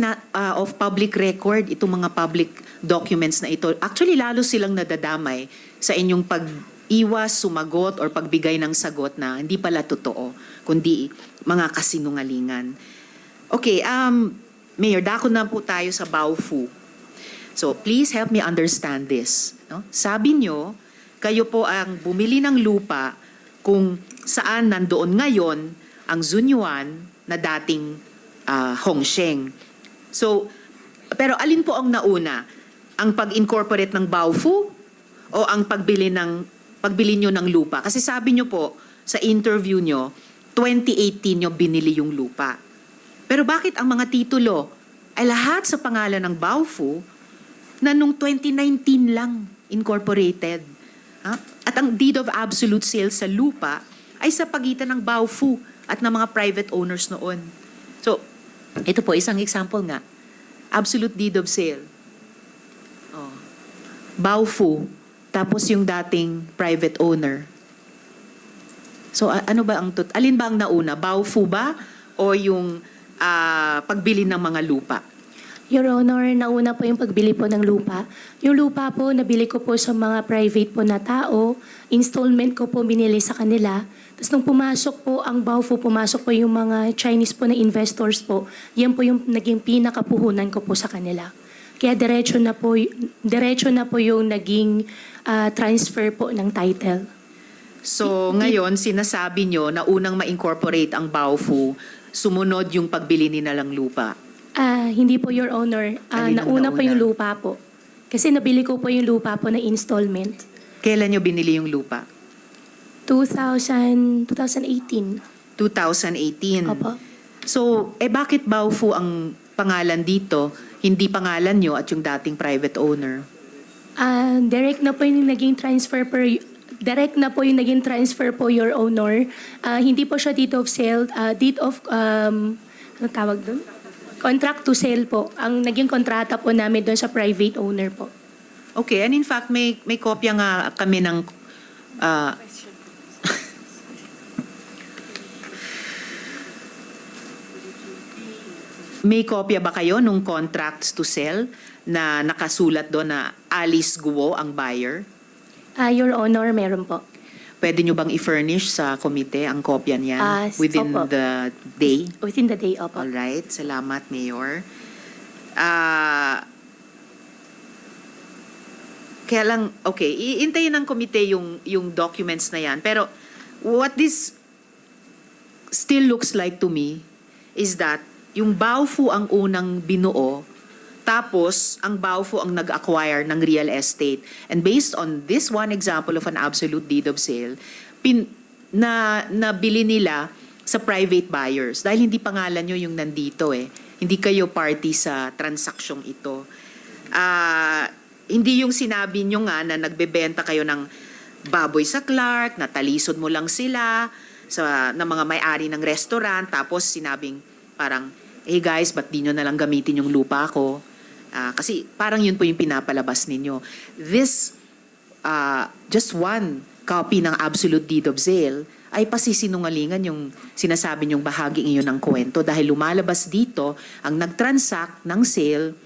of public record, itong mga public documents na ito, actually lalo silang nadadamay sa inyong pag-iwas, sumagot, or pagbigay ng sagot na hindi pala totoo, kundi mga kasinungalingan. Okay, Mayor, dako na po tayo sa Baofu. So please help me understand this. No? Sabi nyo, kayo po ang bumili ng lupa kung saan nandoon ngayon ang Zunyuan na dating Hongsheng. So, pero alin po ang nauna? Ang pag-incorporate ng Baofu o ang pagbili nyo ng lupa? Kasi sabi nyo po sa interview nyo, 2018 nyo binili yung lupa. Pero bakit ang mga titulo ay lahat sa pangalan ng Baofu na nung 2019 lang incorporated? Ha? At ang deed of absolute sale sa lupa ay sa pagitan ng Baofu at ng mga private owners noon. So, ito po, isang example nga. Absolute deed of sale. Oh. Baofu, tapos yung dating private owner. So, ano ba alin ba ang nauna? Baofu ba o yung pagbili ng mga lupa? Your Honor, nauna po yung pagbili po ng lupa. Yung lupa po, nabili ko po sa mga private po na tao. Installment ko po binili sa kanila. Tapos nung pumasok po ang Baofu, pumasok po yung mga Chinese po na investors po. Yan po yung naging pinakapuhunan ko po sa kanila. Kaya diretso na po yung naging transfer po ng title. So, ngayon, sinasabi nyo na unang ma-incorporate ang Baofu, sumunod yung pagbili nila ng lupa. Hindi po, Your Honor. Alin ang Nauna po yung nauna? lupa po. Kasi nabili ko po yung lupa po na installment. Kailan nyo binili yung lupa? 2018. 2018. Opo. So, bakit Baofu ang pangalan dito, hindi pangalan nyo at yung dating private owner? Direct na po yung naging transfer po, Your Honor. Hindi po siya deed of sale, deed of, ano tawag doon? Contract to sell po. Ang naging kontrata po namin doon sa private owner po. Okay, and in fact, may kopya nga kami ng may kopya ba kayo nung contracts to sell na nakasulat doon na Alice Guo ang buyer? Your Honor, meron po. Pwede nyo bang i-furnish sa komite ang kopya niyan within opo. the day? Within the day, opo. Alright, salamat, Mayor. Kaya lang, okay, iintayin ng komite yung documents na yan. Pero what this still looks like to me is that yung Baofu ang unang binuo, tapos ang Baofu ang nag-acquire ng real estate. And based on this one example of an absolute deed of sale, nabili nila sa private buyers. Dahil hindi pangalan nyo yung nandito eh. Hindi kayo party sa transaksyong ito. Hindi yung sinabi nyo nga na nagbebenta kayo ng baboy sa Clark, natalisod mo lang sila na mga may-ari ng restaurant, tapos sinabing parang, hey guys, ba't di nyo nalang gamitin yung lupa ko? Kasi parang yun po yung pinapalabas ninyo. This, just one copy ng absolute deed of sale ay pasisinungalingan yung sinasabi nyong bahaging iyon ng kwento dahil lumalabas dito ang nag-transact ng sale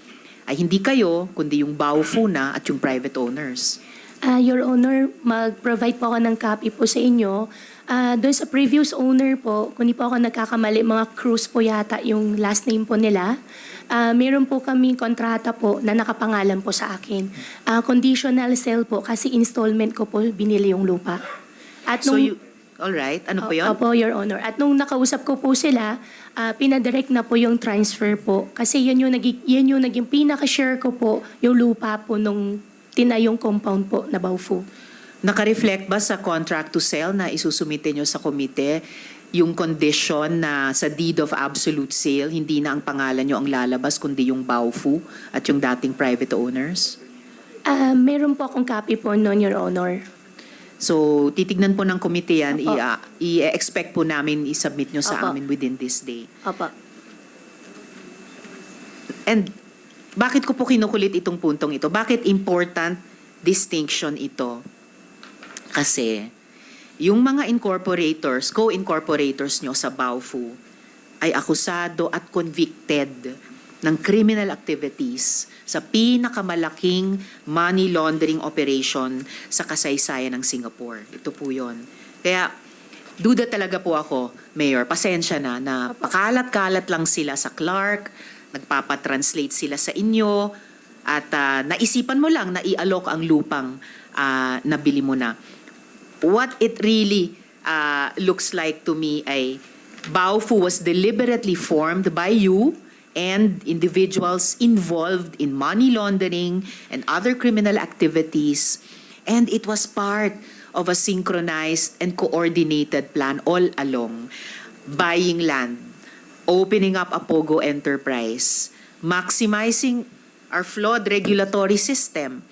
ay hindi kayo, kundi yung Baofu na at yung private owners. Your Honor, mag-provide po ako ng copy po sa inyo. Doon sa previous owner po, kung di po ako nagkakamali, mga Cruz po yata yung last name po nila. Meron po kaming kontrata po na nakapangalan po sa akin. Conditional sale po kasi installment ko po binili yung lupa. At So nung, you, alright, ano po yun? Opo, Your Honor. At nung nakausap ko po sila, pinadirect na po yung transfer po. Kasi yun yung naging pinaka-share ko po, yung lupa po nung tinayong compound po na Baofu. Naka-reflect ba sa contract to sell na isusumite nyo sa komite yung condition na sa deed of absolute sale, hindi na ang pangalan nyo ang lalabas, kundi yung Baofu at yung dating private owners? Meron po akong copy po noon, Your Honor. So, titignan po ng komite yan, Opo. i-expect po namin i-submit nyo sa Opo. amin within this day. Opo. And bakit ko po kinukulit itong puntong ito? Bakit important distinction ito? Kasi yung mga incorporators, co-incorporators nyo sa Baofu ay akusado at convicted ng criminal activities sa pinakamalaking money laundering operation sa kasaysayan ng Singapore. Ito po yun. Kaya duda talaga po ako, Mayor, pasensya na pakalat-kalat lang sila sa Clark, nagpapatranslate sila sa inyo, at naisipan mo lang na i-alok ang lupang nabili mo na. What it really looks like to me ay Baofu was deliberately formed by you and individuals involved in money laundering and other criminal activities, and it was part of a synchronized and coordinated plan all along. Buying land, opening up a POGO enterprise, maximizing our flawed regulatory system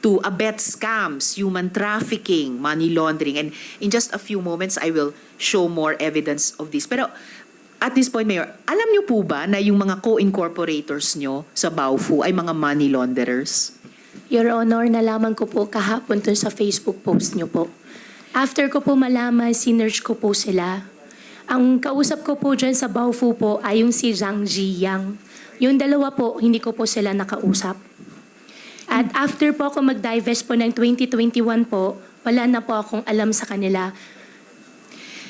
to abet scams, human trafficking, money laundering. And in just a few moments, I will show more evidence of this. Pero at this point, Mayor, alam niyo po ba na yung mga co-incorporators nyo sa Baofu ay mga money launderers? Your Honor, nalaman ko po kahapon dun sa Facebook post nyo po. After ko po malaman, sinerge ko po sila. Ang kausap ko po dyan sa Baofu po ay yung si Zhang Ziyang. Yung dalawa po, hindi ko po sila nakausap. At after po ako mag-divest po ng 2021 po, wala na po akong alam sa kanila.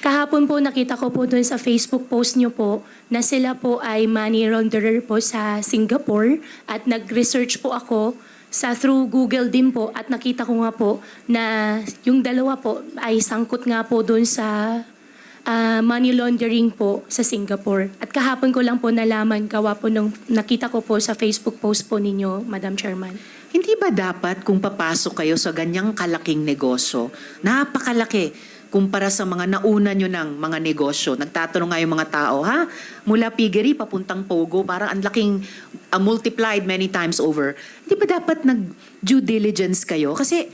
Kahapon po nakita ko po doon sa Facebook post nyo po na sila po ay money launderer po sa Singapore at nag-research po ako through Google din po at nakita ko nga po na yung dalawa po ay sangkot nga po doon sa money laundering po sa Singapore. At kahapon ko lang po nalaman gawa po nung nakita ko po sa Facebook post po ninyo, Madam Chairman. Hindi ba dapat kung papasok kayo sa ganyang kalaking negosyo, napakalaki kumpara sa mga nauna nyo ng mga negosyo? Nagtatanong nga yung mga tao, ha? Mula piggery, papuntang Pogo, parang ang laking multiplied many times over. Hindi ba dapat nag-due diligence kayo? Kasi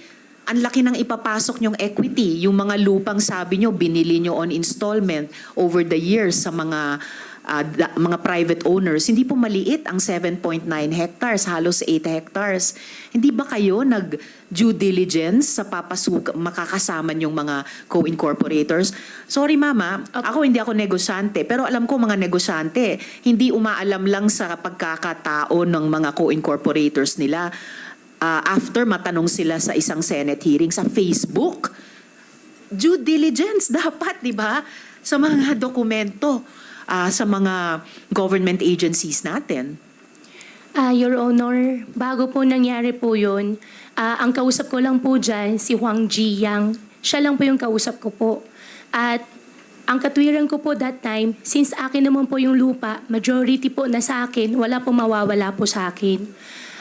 ang laki ng ipapasok nyong equity. Yung mga lupang sabi nyo, binili nyo on installment over the years sa mga mga private owners, hindi po maliit ang 7.9 hectares, halos 8 hectares. Hindi ba kayo nag-due diligence sa makakasama yung mga co-incorporators? Sorry mama, hindi ako negosyante, pero alam ko mga negosyante, hindi umaalam lang sa pagkakatao ng mga co-incorporators nila. After matanong sila sa isang Senate hearing sa Facebook, due diligence dapat, di ba? Sa mga dokumento, sa mga government agencies natin. Your Honor, bago po nangyari po yun, ang kausap ko lang po dyan, si Huang Jiyang. Siya lang po yung kausap ko po. At ang katwiran ko po that time, since akin naman po yung lupa, majority po na sa akin, wala po mawawala po sa akin.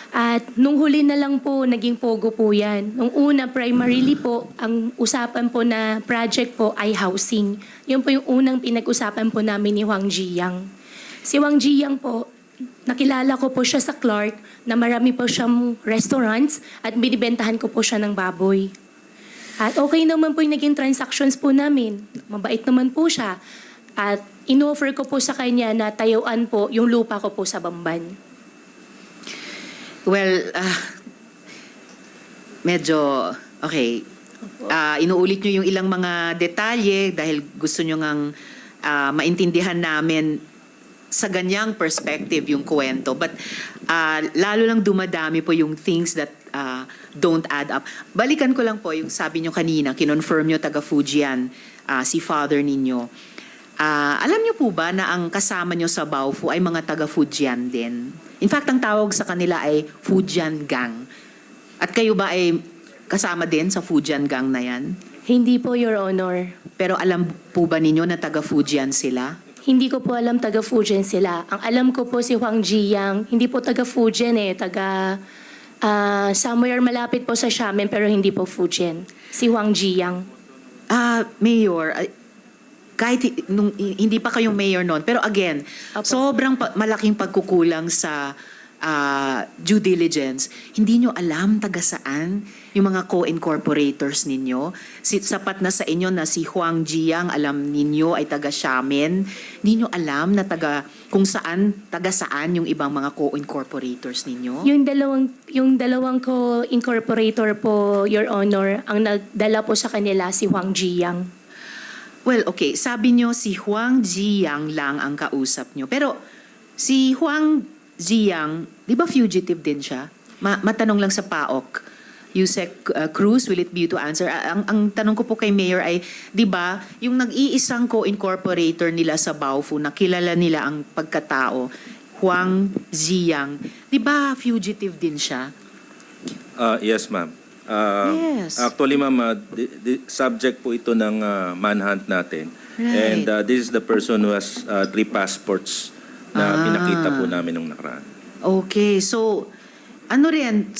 At nung huli na lang po, naging pogo po yan. Nung una, primarily po, ang usapan po na project po ay housing. Yun po yung unang pinag-usapan po namin ni Huang Jiyang. Si Huang Jiyang po, nakilala ko po siya sa Clark na marami po siyang restaurants at binibentahan ko po siya ng baboy. At okay naman po yung naging transactions po namin. Mabait naman po siya. At in-offer ko po sa kanya na tayuan po yung lupa ko po sa Bamban. Well, medyo, okay. Inuulit nyo yung ilang mga detalye dahil gusto nyo ngang maintindihan namin sa ganyang perspective yung kwento. But lalo lang dumadami po yung things that don't add up. Balikan ko lang po yung sabi nyo kanina, kinonfirm nyo taga Fujian, si father ninyo. Alam nyo po ba na ang kasama nyo sa Baofu ay mga taga Fujian din? In fact, ang tawag sa kanila ay Fujian Gang. At kayo ba ay kasama din sa Fujian Gang na yan? Hindi po, Your Honor. Pero alam po ba ninyo na taga Fujian sila? Hindi ko po alam taga Fujian sila. Ang alam ko po si Huang Jiyang, hindi po taga Fujian taga somewhere malapit po sa Xiamen pero hindi po Fujian. Si Huang Jiyang. Mayor, kahit hindi pa kayong mayor noon, pero again, Opo. sobrang malaking pagkukulang sa due diligence. Hindi nyo alam taga saan yung mga co-incorporators ninyo. Sapat na sa inyo na si Huang Jiyang, alam ninyo ay taga Xiamen. Hindi nyo alam na kung saan, taga saan yung ibang mga co-incorporators ninyo. Yung dalawang co-incorporator po, Your Honor, ang nagdala po sa kanila si Huang Jiyang. Well, okay. Sabi nyo si Huang Jiyang lang ang kausap nyo. Pero si Huang Jiyang, di ba fugitive din siya? Matanong lang sa PAOK. Yusek Cruz, will it be you to answer? Ang tanong ko po kay Mayor ay, di ba, yung nag-iisang co-incorporator nila sa Baofu na kilala nila ang pagkatao, Huang Jiyang, di ba fugitive din siya? Yes, ma'am. Yes. Actually, ma'am, subject po ito ng manhunt natin. Right. And this is the person who has 3 passports na pinakita po namin nung nakaraan. Okay, so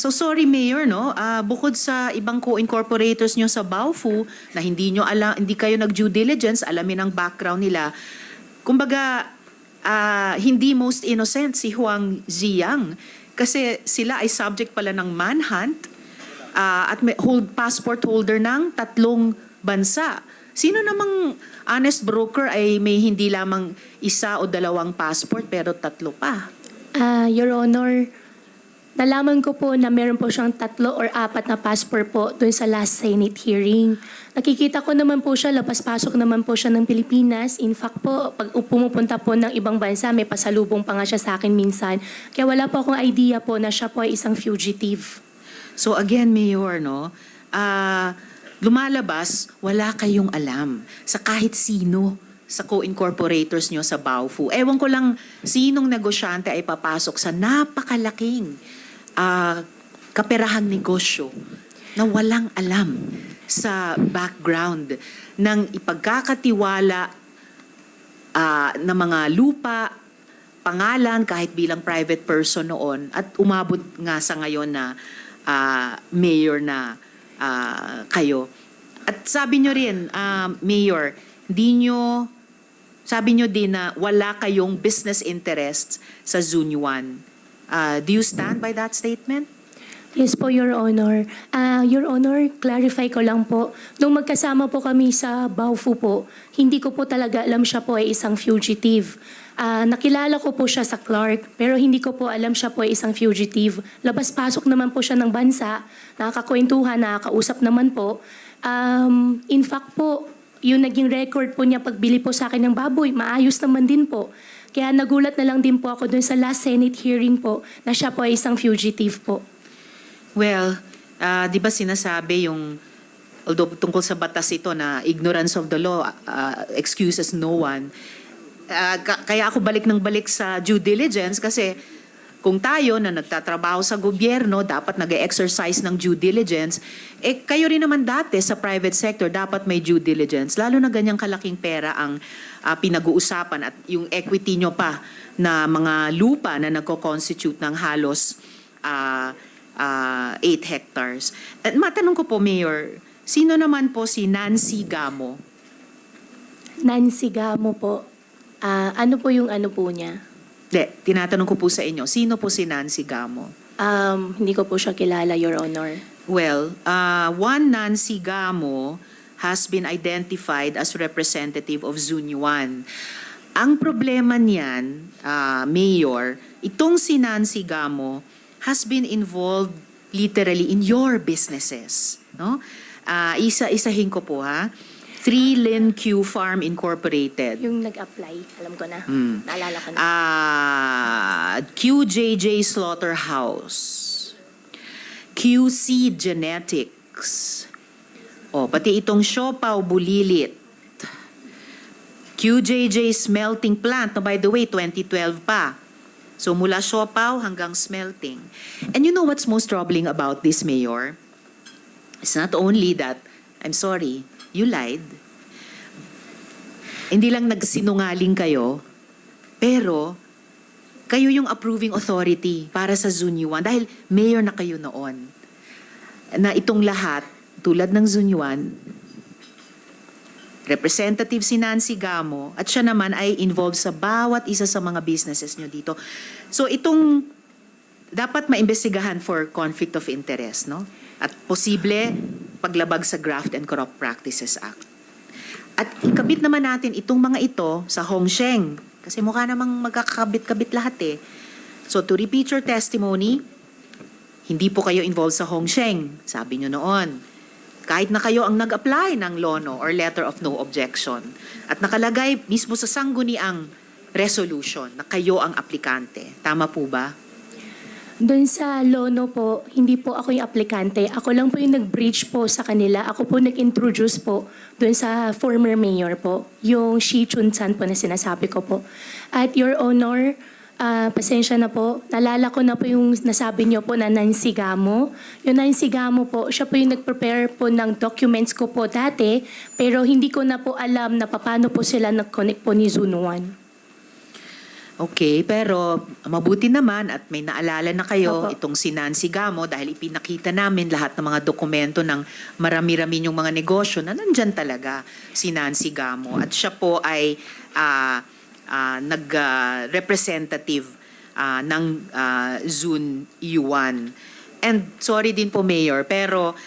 sorry Mayor, no? Bukod sa ibang co-incorporators nyo sa Baofu na hindi kayo nag-due diligence, alamin ang background nila. Kumbaga, hindi most innocent si Huang Ziyang kasi sila ay subject pala ng manhunt at may passport holder ng 3 bansa. Sino namang honest broker ay may hindi lamang 1 o 2 passport pero 3 pa? Your Honor, nalaman ko po na meron po siyang 3 or 4 na passport po doon sa last Senate hearing. Nakikita ko naman po siya, labas-pasok naman po siya ng Pilipinas. In fact po, pag pumupunta po ng ibang bansa, may pasalubong pa nga siya sa akin minsan. Kaya wala po akong idea po na siya po ay isang fugitive. So again, Mayor, no, lumalabas, wala kayong alam sa kahit sino sa co-incorporators nyo sa Baofu. Ewan ko lang sinong negosyante ay papasok sa napakalaking kaperahang negosyo na walang alam sa background ng ipagkakatiwala na mga lupa, pangalan kahit bilang private person noon at umabot nga sa ngayon na mayor na kayo. At sabi nyo rin, Mayor, sabi nyo din na wala kayong business interests sa Zunyuan. Do you stand by that statement? Yes po, Your Honor. Your Honor, clarify ko lang po. Nung magkasama po kami sa Baofu po, hindi ko po talaga alam siya po ay isang fugitive. Nakilala ko po siya sa Clark, pero hindi ko po alam siya po ay isang fugitive. Labas-pasok naman po siya ng bansa, nakakakwentuhan, nakakausap naman po. In fact po, yung naging record po niya pagbili po sa akin ng baboy, maayos naman din po. Kaya nagulat na lang din po ako dun sa last Senate hearing po na siya po ay isang fugitive po. Well, di ba sinasabi yung, although tungkol sa batas ito na ignorance of the law excuses no one, kaya ako balik ng balik sa due diligence kasi kung tayo na nagtatrabaho sa gobyerno, dapat nag-exercise ng due diligence, kayo rin naman dati sa private sector, dapat may due diligence. Lalo na ganyang kalaking pera ang pinag-uusapan at yung equity nyo pa na mga lupa na nagko-constitute ng halos 8 hectares. At matanong ko po, Mayor, sino naman po si Nancy Gamo? Nancy Gamo po. Ano po yung ano po niya? Tinatanong ko po sa inyo, sino po si Nancy Gamo? Hindi ko po siya kilala, Your Honor. Well, one Nancy Gamo has been identified as representative of Zunyuan. Ang problema niyan, Mayor, itong si Nancy Gamo has been involved literally in your businesses. No? Isa-isahin ko po ha. 3 Lin Q Farm Incorporated. Yung nag-apply, alam ko na. Naalala ko na. QJJ Slaughterhouse. QC Genetics. Pati itong Siopaw Bulilit. QJJ Smelting Plant. No, by the way, 2012 pa. So mula siopaw hanggang smelting. And you know what's most troubling about this, Mayor? It's not only that, I'm sorry, you lied. Hindi lang nagsinungaling kayo, pero kayo yung approving authority para sa Zunyuan dahil mayor na kayo noon. Na itong lahat, tulad ng Zunyuan, representative si Nancy Gamo at siya naman ay involved sa bawat isa sa mga businesses nyo dito. So itong dapat maimbestigahan for conflict of interest, no? At posible paglabag sa Graft and Corrupt Practices Act. At ikabit naman natin itong mga ito sa Hongsheng kasi mukha namang magkakabit-kabit lahat eh. So to repeat your testimony, hindi po kayo involved sa Hongsheng, sabi nyo noon. Kahit na kayo ang nag-apply ng LONO or Letter of No Objection at nakalagay mismo sa sangguniang resolution na kayo ang aplikante. Tama po ba? Doon sa LONO po, hindi po ako yung aplikante. Ako lang po yung nag-breach po sa kanila. Ako po nag-introduce po doon sa former mayor po, yung Shi Chun-san po na sinasabi ko po. At Your Honor, pasensya na po. Nalala ko na po yung nasabi niyo po na Nancy Gamo. Yung Nancy Gamo po, siya po yung nag-prepare po ng documents ko po dati, pero hindi ko na po alam na paano po sila nag-connect po ni Zunuan. Okay, pero mabuti naman at may naalala na kayo Opo. itong si Nancy Gamo dahil ipinakita namin lahat ng mga dokumento ng marami-rami yung mga negosyo na nandyan talaga si Nancy Gamo. At siya po ay nag-representative ng Zun Yuan. And sorry din po, Mayor, pero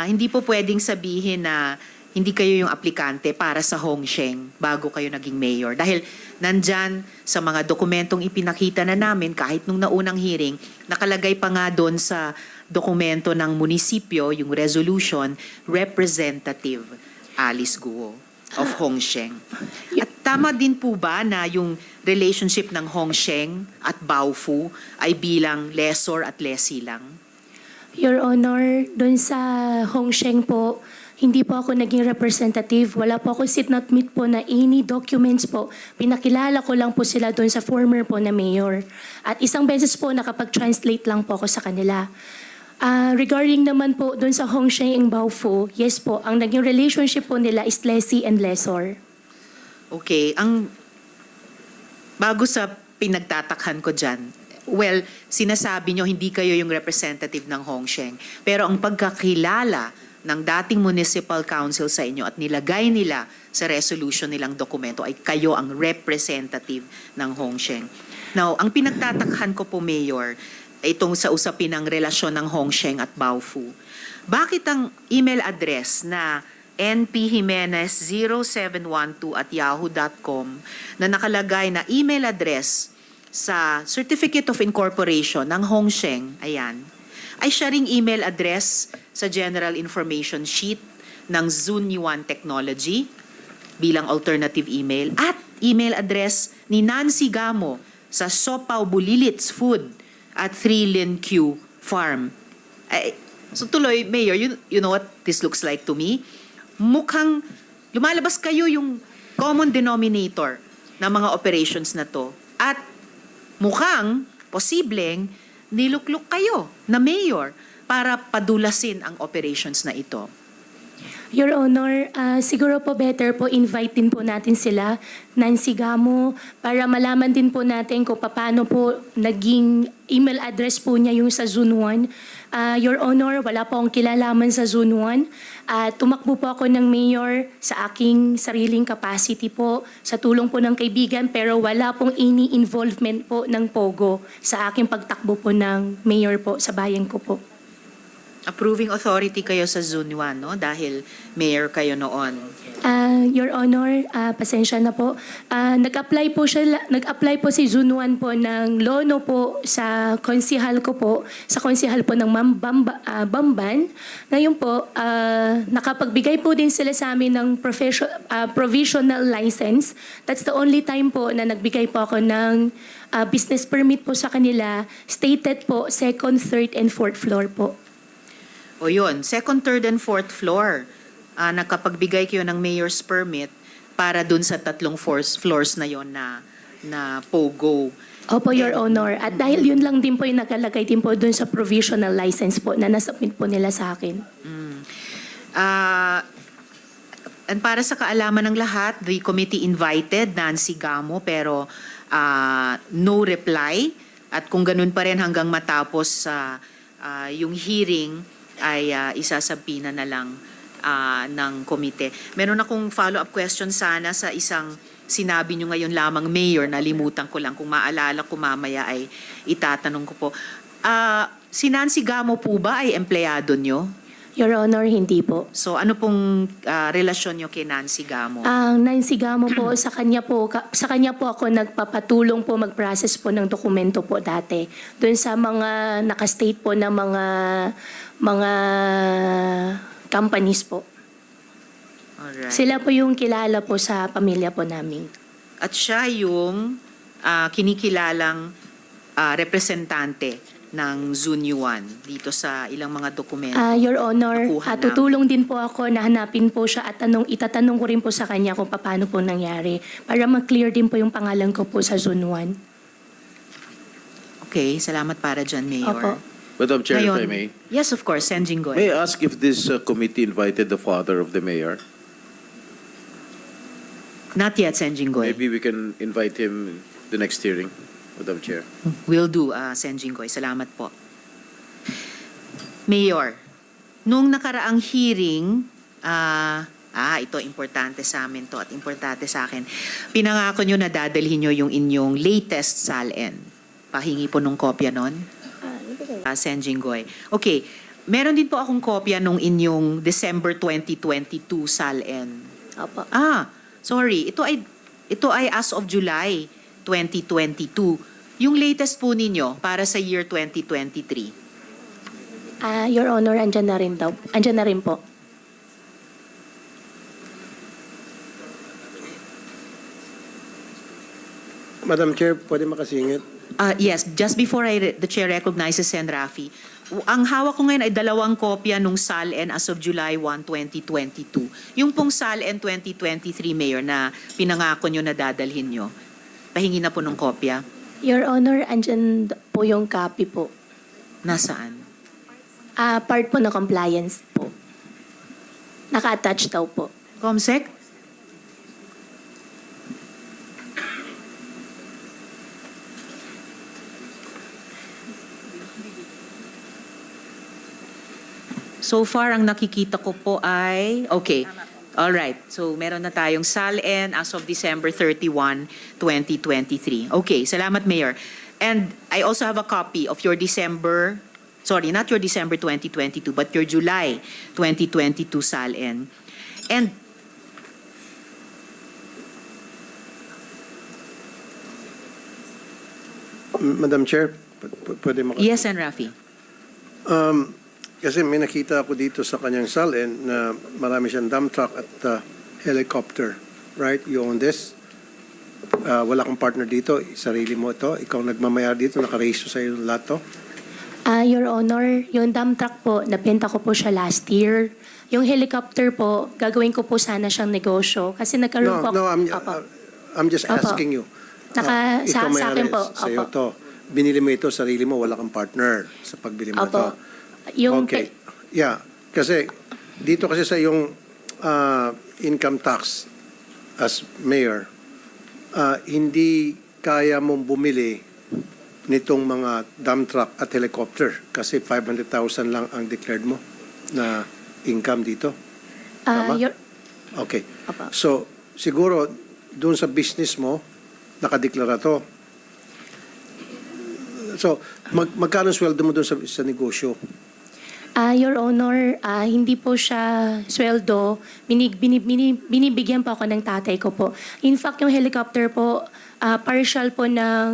hindi po pwedeng sabihin na hindi kayo yung aplikante para sa Hongsheng bago kayo naging mayor. Dahil nandyan sa mga dokumentong ipinakita na namin, kahit nung naunang hearing, nakalagay pa nga doon sa dokumento ng munisipyo, yung resolution, Representative Alice Guo of Hongsheng. At tama din po ba na yung relationship ng Hongsheng at Baofu ay bilang lessor at lessee lang? Your Honor, doon sa Hongsheng po, hindi po ako naging representative. Wala po ako sit not meet po na any documents po. Pinakilala ko lang po sila doon sa former po na mayor. At isang beses po nakapag-translate lang po ako sa kanila. Regarding naman po doon sa Hongsheng and Baofu, yes po, ang naging relationship po nila is lessee and lessor. Okay, bago sa pinagtatakhan ko dyan, well, sinasabi nyo hindi kayo yung representative ng Hongsheng. Pero ang pagkakilala ng dating municipal council sa inyo at nilagay nila sa resolution nilang dokumento ay kayo ang representative ng Hongsheng. Now, ang pinagtatakhan ko po, Mayor, itong sa usapin ng relasyon ng Hongsheng at Baofu. Bakit ang email address na npjimenez0712@yahoo.com na nakalagay na email address sa Certificate of Incorporation ng Hongsheng, ayan, ay siya ring email address sa General Information Sheet ng Zunyuan Technology bilang alternative email at email address ni Nancy Gamo sa Sopaw Bulilits Food at 3 Lin Q Farm. So tuloy, Mayor, you know what this looks like to me? Mukhang lumalabas kayo yung common denominator ng mga operations na to at mukhang posibleng nilukluk kayo na mayor para padulasin ang operations na ito. Your Honor, siguro po better po invite din po natin sila, Nancy Gamo, para malaman din po natin kung paano po naging email address po niya yung sa Zone 1. Your Honor, wala po akong kilalaman sa Zone 1. Tumakbo po ako ng mayor sa aking sariling capacity po, sa tulong po ng kaibigan, pero wala pong any involvement po ng POGO sa aking pagtakbo po ng mayor po sa bayan ko po. Approving authority kayo sa Zone 1, no? Dahil mayor kayo noon. Your Honor, pasensya na po. Nag-apply po si Zone 1 po ng lono po sa konsihal ko po, sa konsihal po ng Bamban. Ngayon po, nakapagbigay po din sila sa amin ng provisional license. That's the only time po na nagbigay po ako ng business permit po sa kanila. Stated po, second, third, and fourth floor po. O yun, second, third, and fourth floor. Nakapagbigay kayo ng mayor's permit para dun sa 3 floors na yon na POGO. Opo, Your Honor. At dahil yun lang din po yung nakalagay din po dun sa provisional license po na nasubmit po nila sa akin. And para sa kaalaman ng lahat, the committee invited Nancy Gamo pero no reply. At kung ganun pa rin hanggang matapos yung hearing, ay isasabina na lang ng komite. Meron akong follow-up question sana sa isang sinabi nyo ngayon lamang, Mayor, nalimutan ko lang. Kung maalala ko mamaya ay itatanong ko po. Si Nancy Gamo po ba ay empleyado nyo? Your Honor, hindi po. So ano pong relasyon nyo kay Nancy Gamo? Ang Nancy Gamo po, sa kanya po ako nagpapatulong po mag-process po ng dokumento po dati. Doon sa mga nakastate po na mga companies po. Alright. Sila po yung kilala po sa pamilya po namin. At siya yung kinikilalang representante ng Zunyuan dito sa ilang mga dokumento. Your Honor, Nakuha na. tutulong din po ako na hanapin po siya at itatanong ko rin po sa kanya kung paano po nangyari para mag-clear din po yung pangalan ko po sa Zone 1. Okay, salamat para dyan, Mayor. Opo. Madam Chair, if I Ngayon- may. Yes, of course, Sen. Jinggoy. May I ask if this committee invited the father of the mayor? Not yet, Sen. Jinggoy. Maybe we can invite him the next hearing, Madam Chair. Will do, Sen. Jinggoy. Salamat po. Mayor, nung nakaraang hearing, ito importante sa amin to at importante sa akin. Pinangako nyo na dadalhin nyo yung inyong latest SALN. Pahingi po nung kopya nun. Sen. Jinggoy. Okay, meron din po akong kopya nung inyong December 2022 SALN. Opo. Sorry. Ito ay as of July 2022. Yung latest po ninyo para sa year 2023. Your Honor, andyan na rin daw. Andyan na rin po. Madam Chair, pwede makasingit? Yes, just before the chair recognizes Sen. Rafi, ang hawak ko ngayon ay 2 kopya nung SALN as of July 1, 2022. Yung pong SALN 2023, Mayor, na pinangako nyo na dadalhin nyo. Pahingi na po ng kopya. Your Honor, andyan po yung copy po. Nasaan? Part po na compliance po. Naka-attach daw po. Comsec? So far, ang nakikita ko po ay, okay. Alright, so meron na tayong SALN as of December 31, 2023. Okay, salamat Mayor. And I also have a copy of your December, sorry, not your December 2022, but your July 2022 SALN. And Madam Chair, pwede yes, and Rafi. Kasi may nakita ako dito sa kanyang salin na marami siyang dump truck at helicopter. Right? You own this? Wala kang partner dito. Sarili mo ito. Ikaw nagmamayar dito. Nakarehisto sa iyo lahat to. Your Honor, yung dump truck po, napenta ko po siya last year. Yung helicopter po, gagawin ko po sana siyang negosyo. Kasi nagkaroon po... No, Opo. I'm just Opo. asking you. Sa akin po. Sa iyo Opo. to. Binili mo ito, sarili mo, wala kang partner sa pagbili mo Opo. ito. Yung Okay. Yeah. Kasi dito kasi sa yung income tax as mayor, hindi kaya mong bumili nitong mga dump truck at helicopter kasi 500,000 lang ang declared mo na income dito. Tama? Okay. Opo. So, siguro, doon sa business mo, nakadeklara to. So, magkano sweldo mo doon sa negosyo? Your Honor, hindi po siya sweldo. Binibigyan po ako ng tatay ko po. In fact, yung helicopter po, partial po ng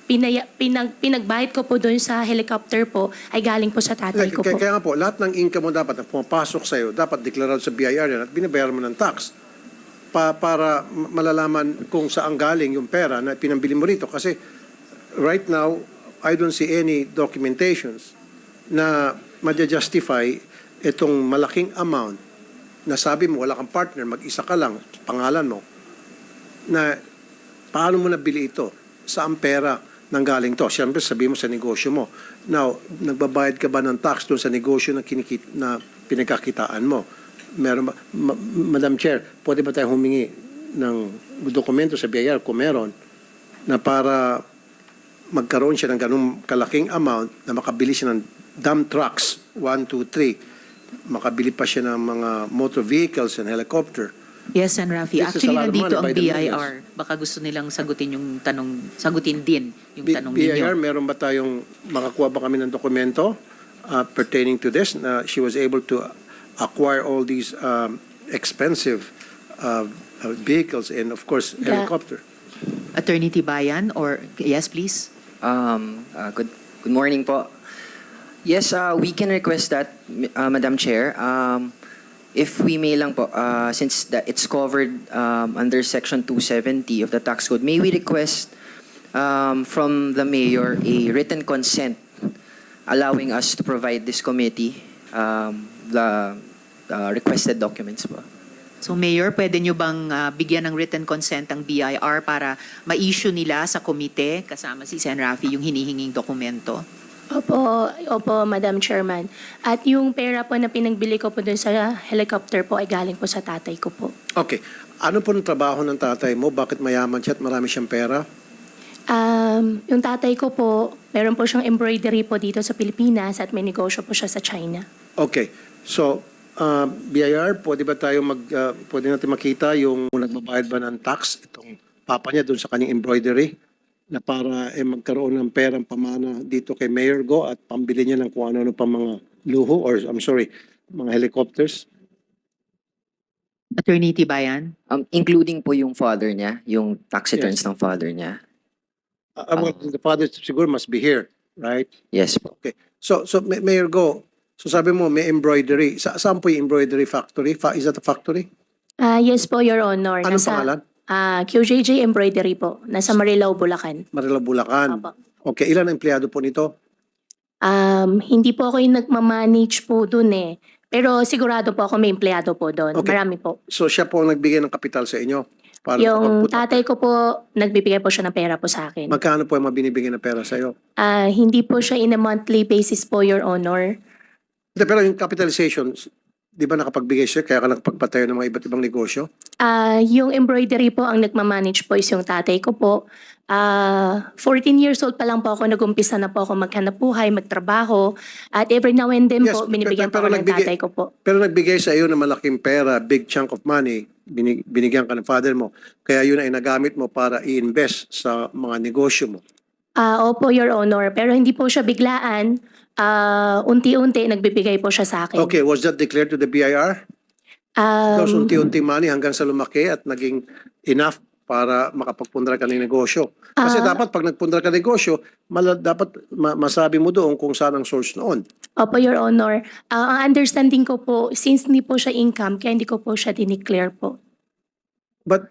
pinagbayad ko po doon sa helicopter po ay galing po sa tatay ko po. Kaya nga po, lahat ng income mo dapat na pumapasok sa iyo, dapat deklarado sa BIR yan at binabayaran mo ng tax para malalaman kung saan galing yung pera na pinambili mo rito. Kasi right now, I don't see any documentations na ma-justify itong malaking amount na sabi mo wala kang partner, mag-isa ka lang, pangalan mo, na paano mo nabili ito? Saan pera nanggaling to? Siyempre, sabi mo sa negosyo mo. Now, nagbabayad ka ba ng tax doon sa negosyo na pinagkakitaan mo? Meron ba? Madam Chair, pwede ba tayo humingi ng dokumento sa BIR kung meron na para magkaroon siya ng ganung kalaking amount na makabili siya ng dump trucks, 1, 2, 3. Makabili pa siya ng mga motor vehicles and helicopter. Yes, and Rafi. This is a Actually, lot of nandito money ang by the BIR. Baka gusto nilang sagutin yung tanong, sagutin din yung tanong BIR, ninyo. meron ba tayong, makakuha ba kami ng dokumento pertaining to this na she was able to acquire all these expensive vehicles and of course helicopter? Attorney Tibayan, or yes, please. Good morning po. Yes, we can request that, Madam Chair. If we may lang po, since it's covered under Section 270 of the Tax Code, may we request from the Mayor a written consent allowing us to provide this committee the requested documents po. So Mayor, pwede nyo bang bigyan ng written consent ang BIR para ma-issue nila sa komite kasama si Sen. Rafi yung hinihinging dokumento? Opo, Madam Chairman. At yung pera po na pinagbili ko po doon sa helicopter po ay galing po sa tatay ko po. Okay. Ano po ang trabaho ng tatay mo? Bakit mayaman siya at marami siyang pera? Yung tatay ko po, meron po siyang embroidery po dito sa Pilipinas at may negosyo po siya sa China. Okay. So, BIR, pwede ba tayo pwede natin makita yung nagbabayad ba ng tax itong papa niya doon sa kanyang embroidery na para magkaroon ng perang pamana dito kay Mayor Go at pambili niya ng kung ano-ano pa mga luho or mga helicopters? Attorney Tibayan? Including po yung father niya, yung tax returns ng father niya. Well, the father siguro must be here, right? Yes po. Okay. So Mayor Go, so sabi mo may embroidery. Saan po yung embroidery factory? Is that a factory? Yes po, Your Honor. Anong pangalan? QJJ Embroidery po. Nasa Marilao, Bulacan. Marilao, Bulacan. Opo. Okay. Ilan ang empleyado po nito? Hindi po ako yung nagmamanage po dun eh. Pero sigurado po ako may empleyado po doon. Okay. Marami po. So siya po ang nagbigay ng kapital sa inyo? Para Yung makapagput- tatay ko po, nagbibigay po siya ng pera po sa akin. Magkano po ang mabinibigay na pera sa iyo? Hindi po siya in a monthly basis po, Your Honor. Hindi, pero yung capitalization, di ba nakapagbigay siya kaya ka nakapagpatayo ng mga iba't ibang negosyo? Yung embroidery po, ang nagmamanage po is yung tatay ko po. 14 years old pa lang po ako, nag-umpisa na po ako maghanap buhay, magtrabaho. At every now and then Yes, po, binibigyan po pero ako ng nagbigay- tatay ko po. Pero nagbigay sa iyo ng malaking pera, big chunk of money, binigyan ka ng father mo. Kaya yun ay nagamit mo para i-invest sa mga negosyo mo. Opo, Your Honor. Pero hindi po siya biglaan. Unti-unti nagbibigay po siya sa akin. Okay, was that declared to the BIR? Because Um, unti-unti money hanggang sa lumaki at naging enough para makapagpundar ka ng negosyo. Kasi dapat pag nagpundar ka ng negosyo, dapat masabi mo doon kung saan ang source noon. Opo, Your Honor. Ang understanding ko po, since hindi po siya income, kaya hindi ko po siya dineclare po. But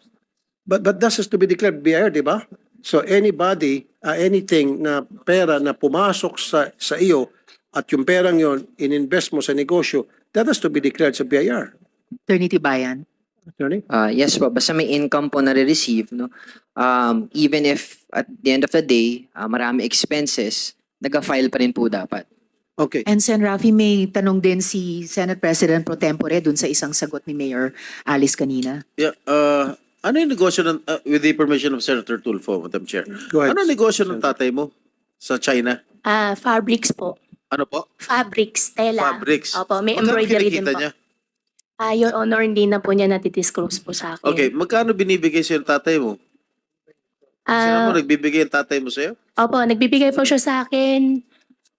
that has to be declared BIR, di ba? So anybody, anything na pera na pumasok sa iyo at yung perang yon ininvest mo sa negosyo, that has to be declared sa BIR. Attorney Tibayan. Attorney? Yes po, basta may income po na re-receive, no? Even if at the end of the day, marami expenses, nag-file pa rin po dapat. Okay. And Sen. Rafi, may tanong din si Senate President Pro Tempore dun sa isang sagot ni Mayor Alice kanina. Yeah, ano yung negosyo ng, with the permission of Senator Tulfo, Madam Chair? Go ahead. Ano negosyo ng tatay mo sa China? Fabrics po. Ano po? Fabrics, tela. Fabrics. Opo, may Magkano embroidery din kinikita po. niya? Your Honor, hindi na po niya natidisclose po sa akin. Okay, magkano binibigay sa'yo ng tatay mo? Sino mo Ah, nagbibigay ang tatay mo sa'yo? Opo, nagbibigay po siya sa akin.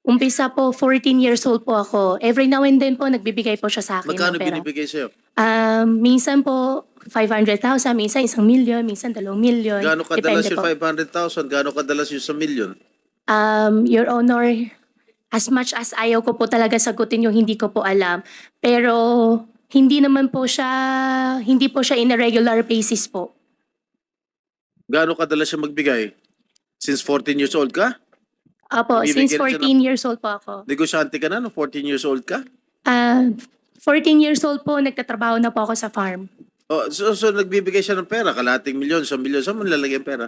Umpisa po, 14 years old po ako. Every now and then po, nagbibigay po siya sa akin Magkano ng pera. binibigay sa'yo? Minsan po, 500,000, minsan 1,000,000, minsan 2,000,000. Gaano kadalas Depende yung po. 500,000? Gaano kadalas yung sa million? Your Honor, as much as ayaw ko po talaga sagutin yung hindi ko po alam, pero hindi naman po siya, hindi po siya in a regular basis po. Gaano kadalas siya magbigay? Since 14 years old ka? Opo, Bibigyan since siya 14 years old po ako. Negosyante ka na no 14 years old ka? 14 years old po, nagtatrabaho na po ako sa farm. Oh, so nagbibigay siya ng pera, kalahating milyon, 1,000,000, saan mo nilalagay ang pera?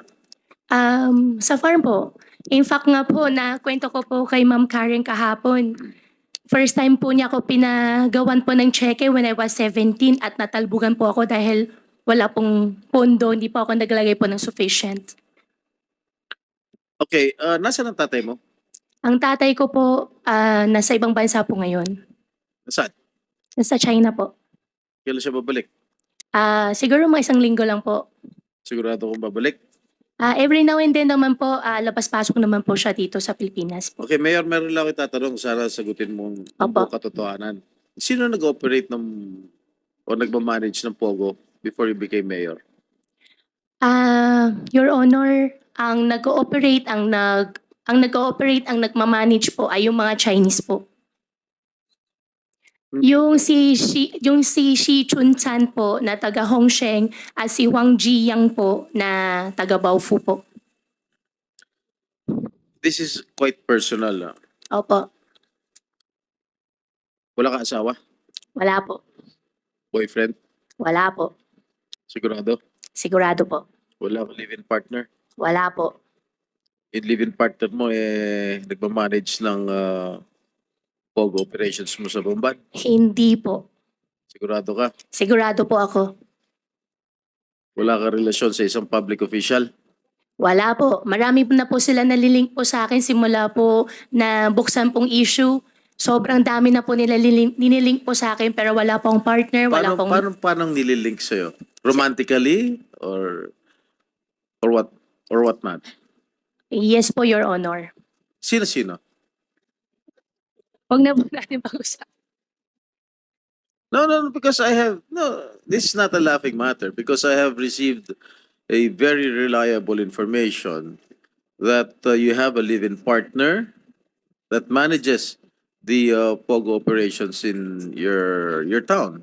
Sa farm po. In fact nga po, na kwento ko po kay Ma'am Karen kahapon. First time po niya ako pinagawan po ng cheque when I was 17 at natalbugan po ako dahil wala pong pondo, hindi po ako naglagay po ng sufficient. Okay, nasaan ang tatay mo? Ang tatay ko po, nasa ibang bansa po ngayon. Nasaan? Nasa China po. Kailan siya babalik? Siguro mga 1 linggo lang po. Sigurado kung babalik. Every now and then naman po, labas-pasok naman po siya dito sa Pilipinas po. Okay, Mayor, meron lang ako tatanong, sana sagutin mo ang Opo. buong katotohanan. Sino nag-operate ng o nagmamanage ng Pogo before you became mayor? Your Honor, ang nag-ooperate, ang nagmamanage po ay yung mga Chinese po. Yung si Shi Chun-chan po na taga Hongsheng at si Wang Jiyang po na taga Baofu po. This is quite personal. Opo, Wala ka asawa? wala po. Boyfriend? Wala po. Sigurado? Sigurado po. Wala ka live-in partner? Wala po. Yung live-in partner mo, nagmamanage ng Pogo operations mo sa Bamban? Hindi po. Sigurado ka? Sigurado po ako. Wala ka relasyon sa isang public official? Wala po. Marami na po sila nalilink po sa akin simula po na buksan pong issue. Sobrang dami na po nila nililink po sa akin pero wala pong partner, wala Paano nililink sa'yo? Romantically? Or what? Or what not? Yes po, Your Honor. Sino-sino? Huwag na po natin pag-usapan. No, because this is not a laughing matter because I have received a very reliable information that you have a live-in partner that manages the Pogo operations in your town.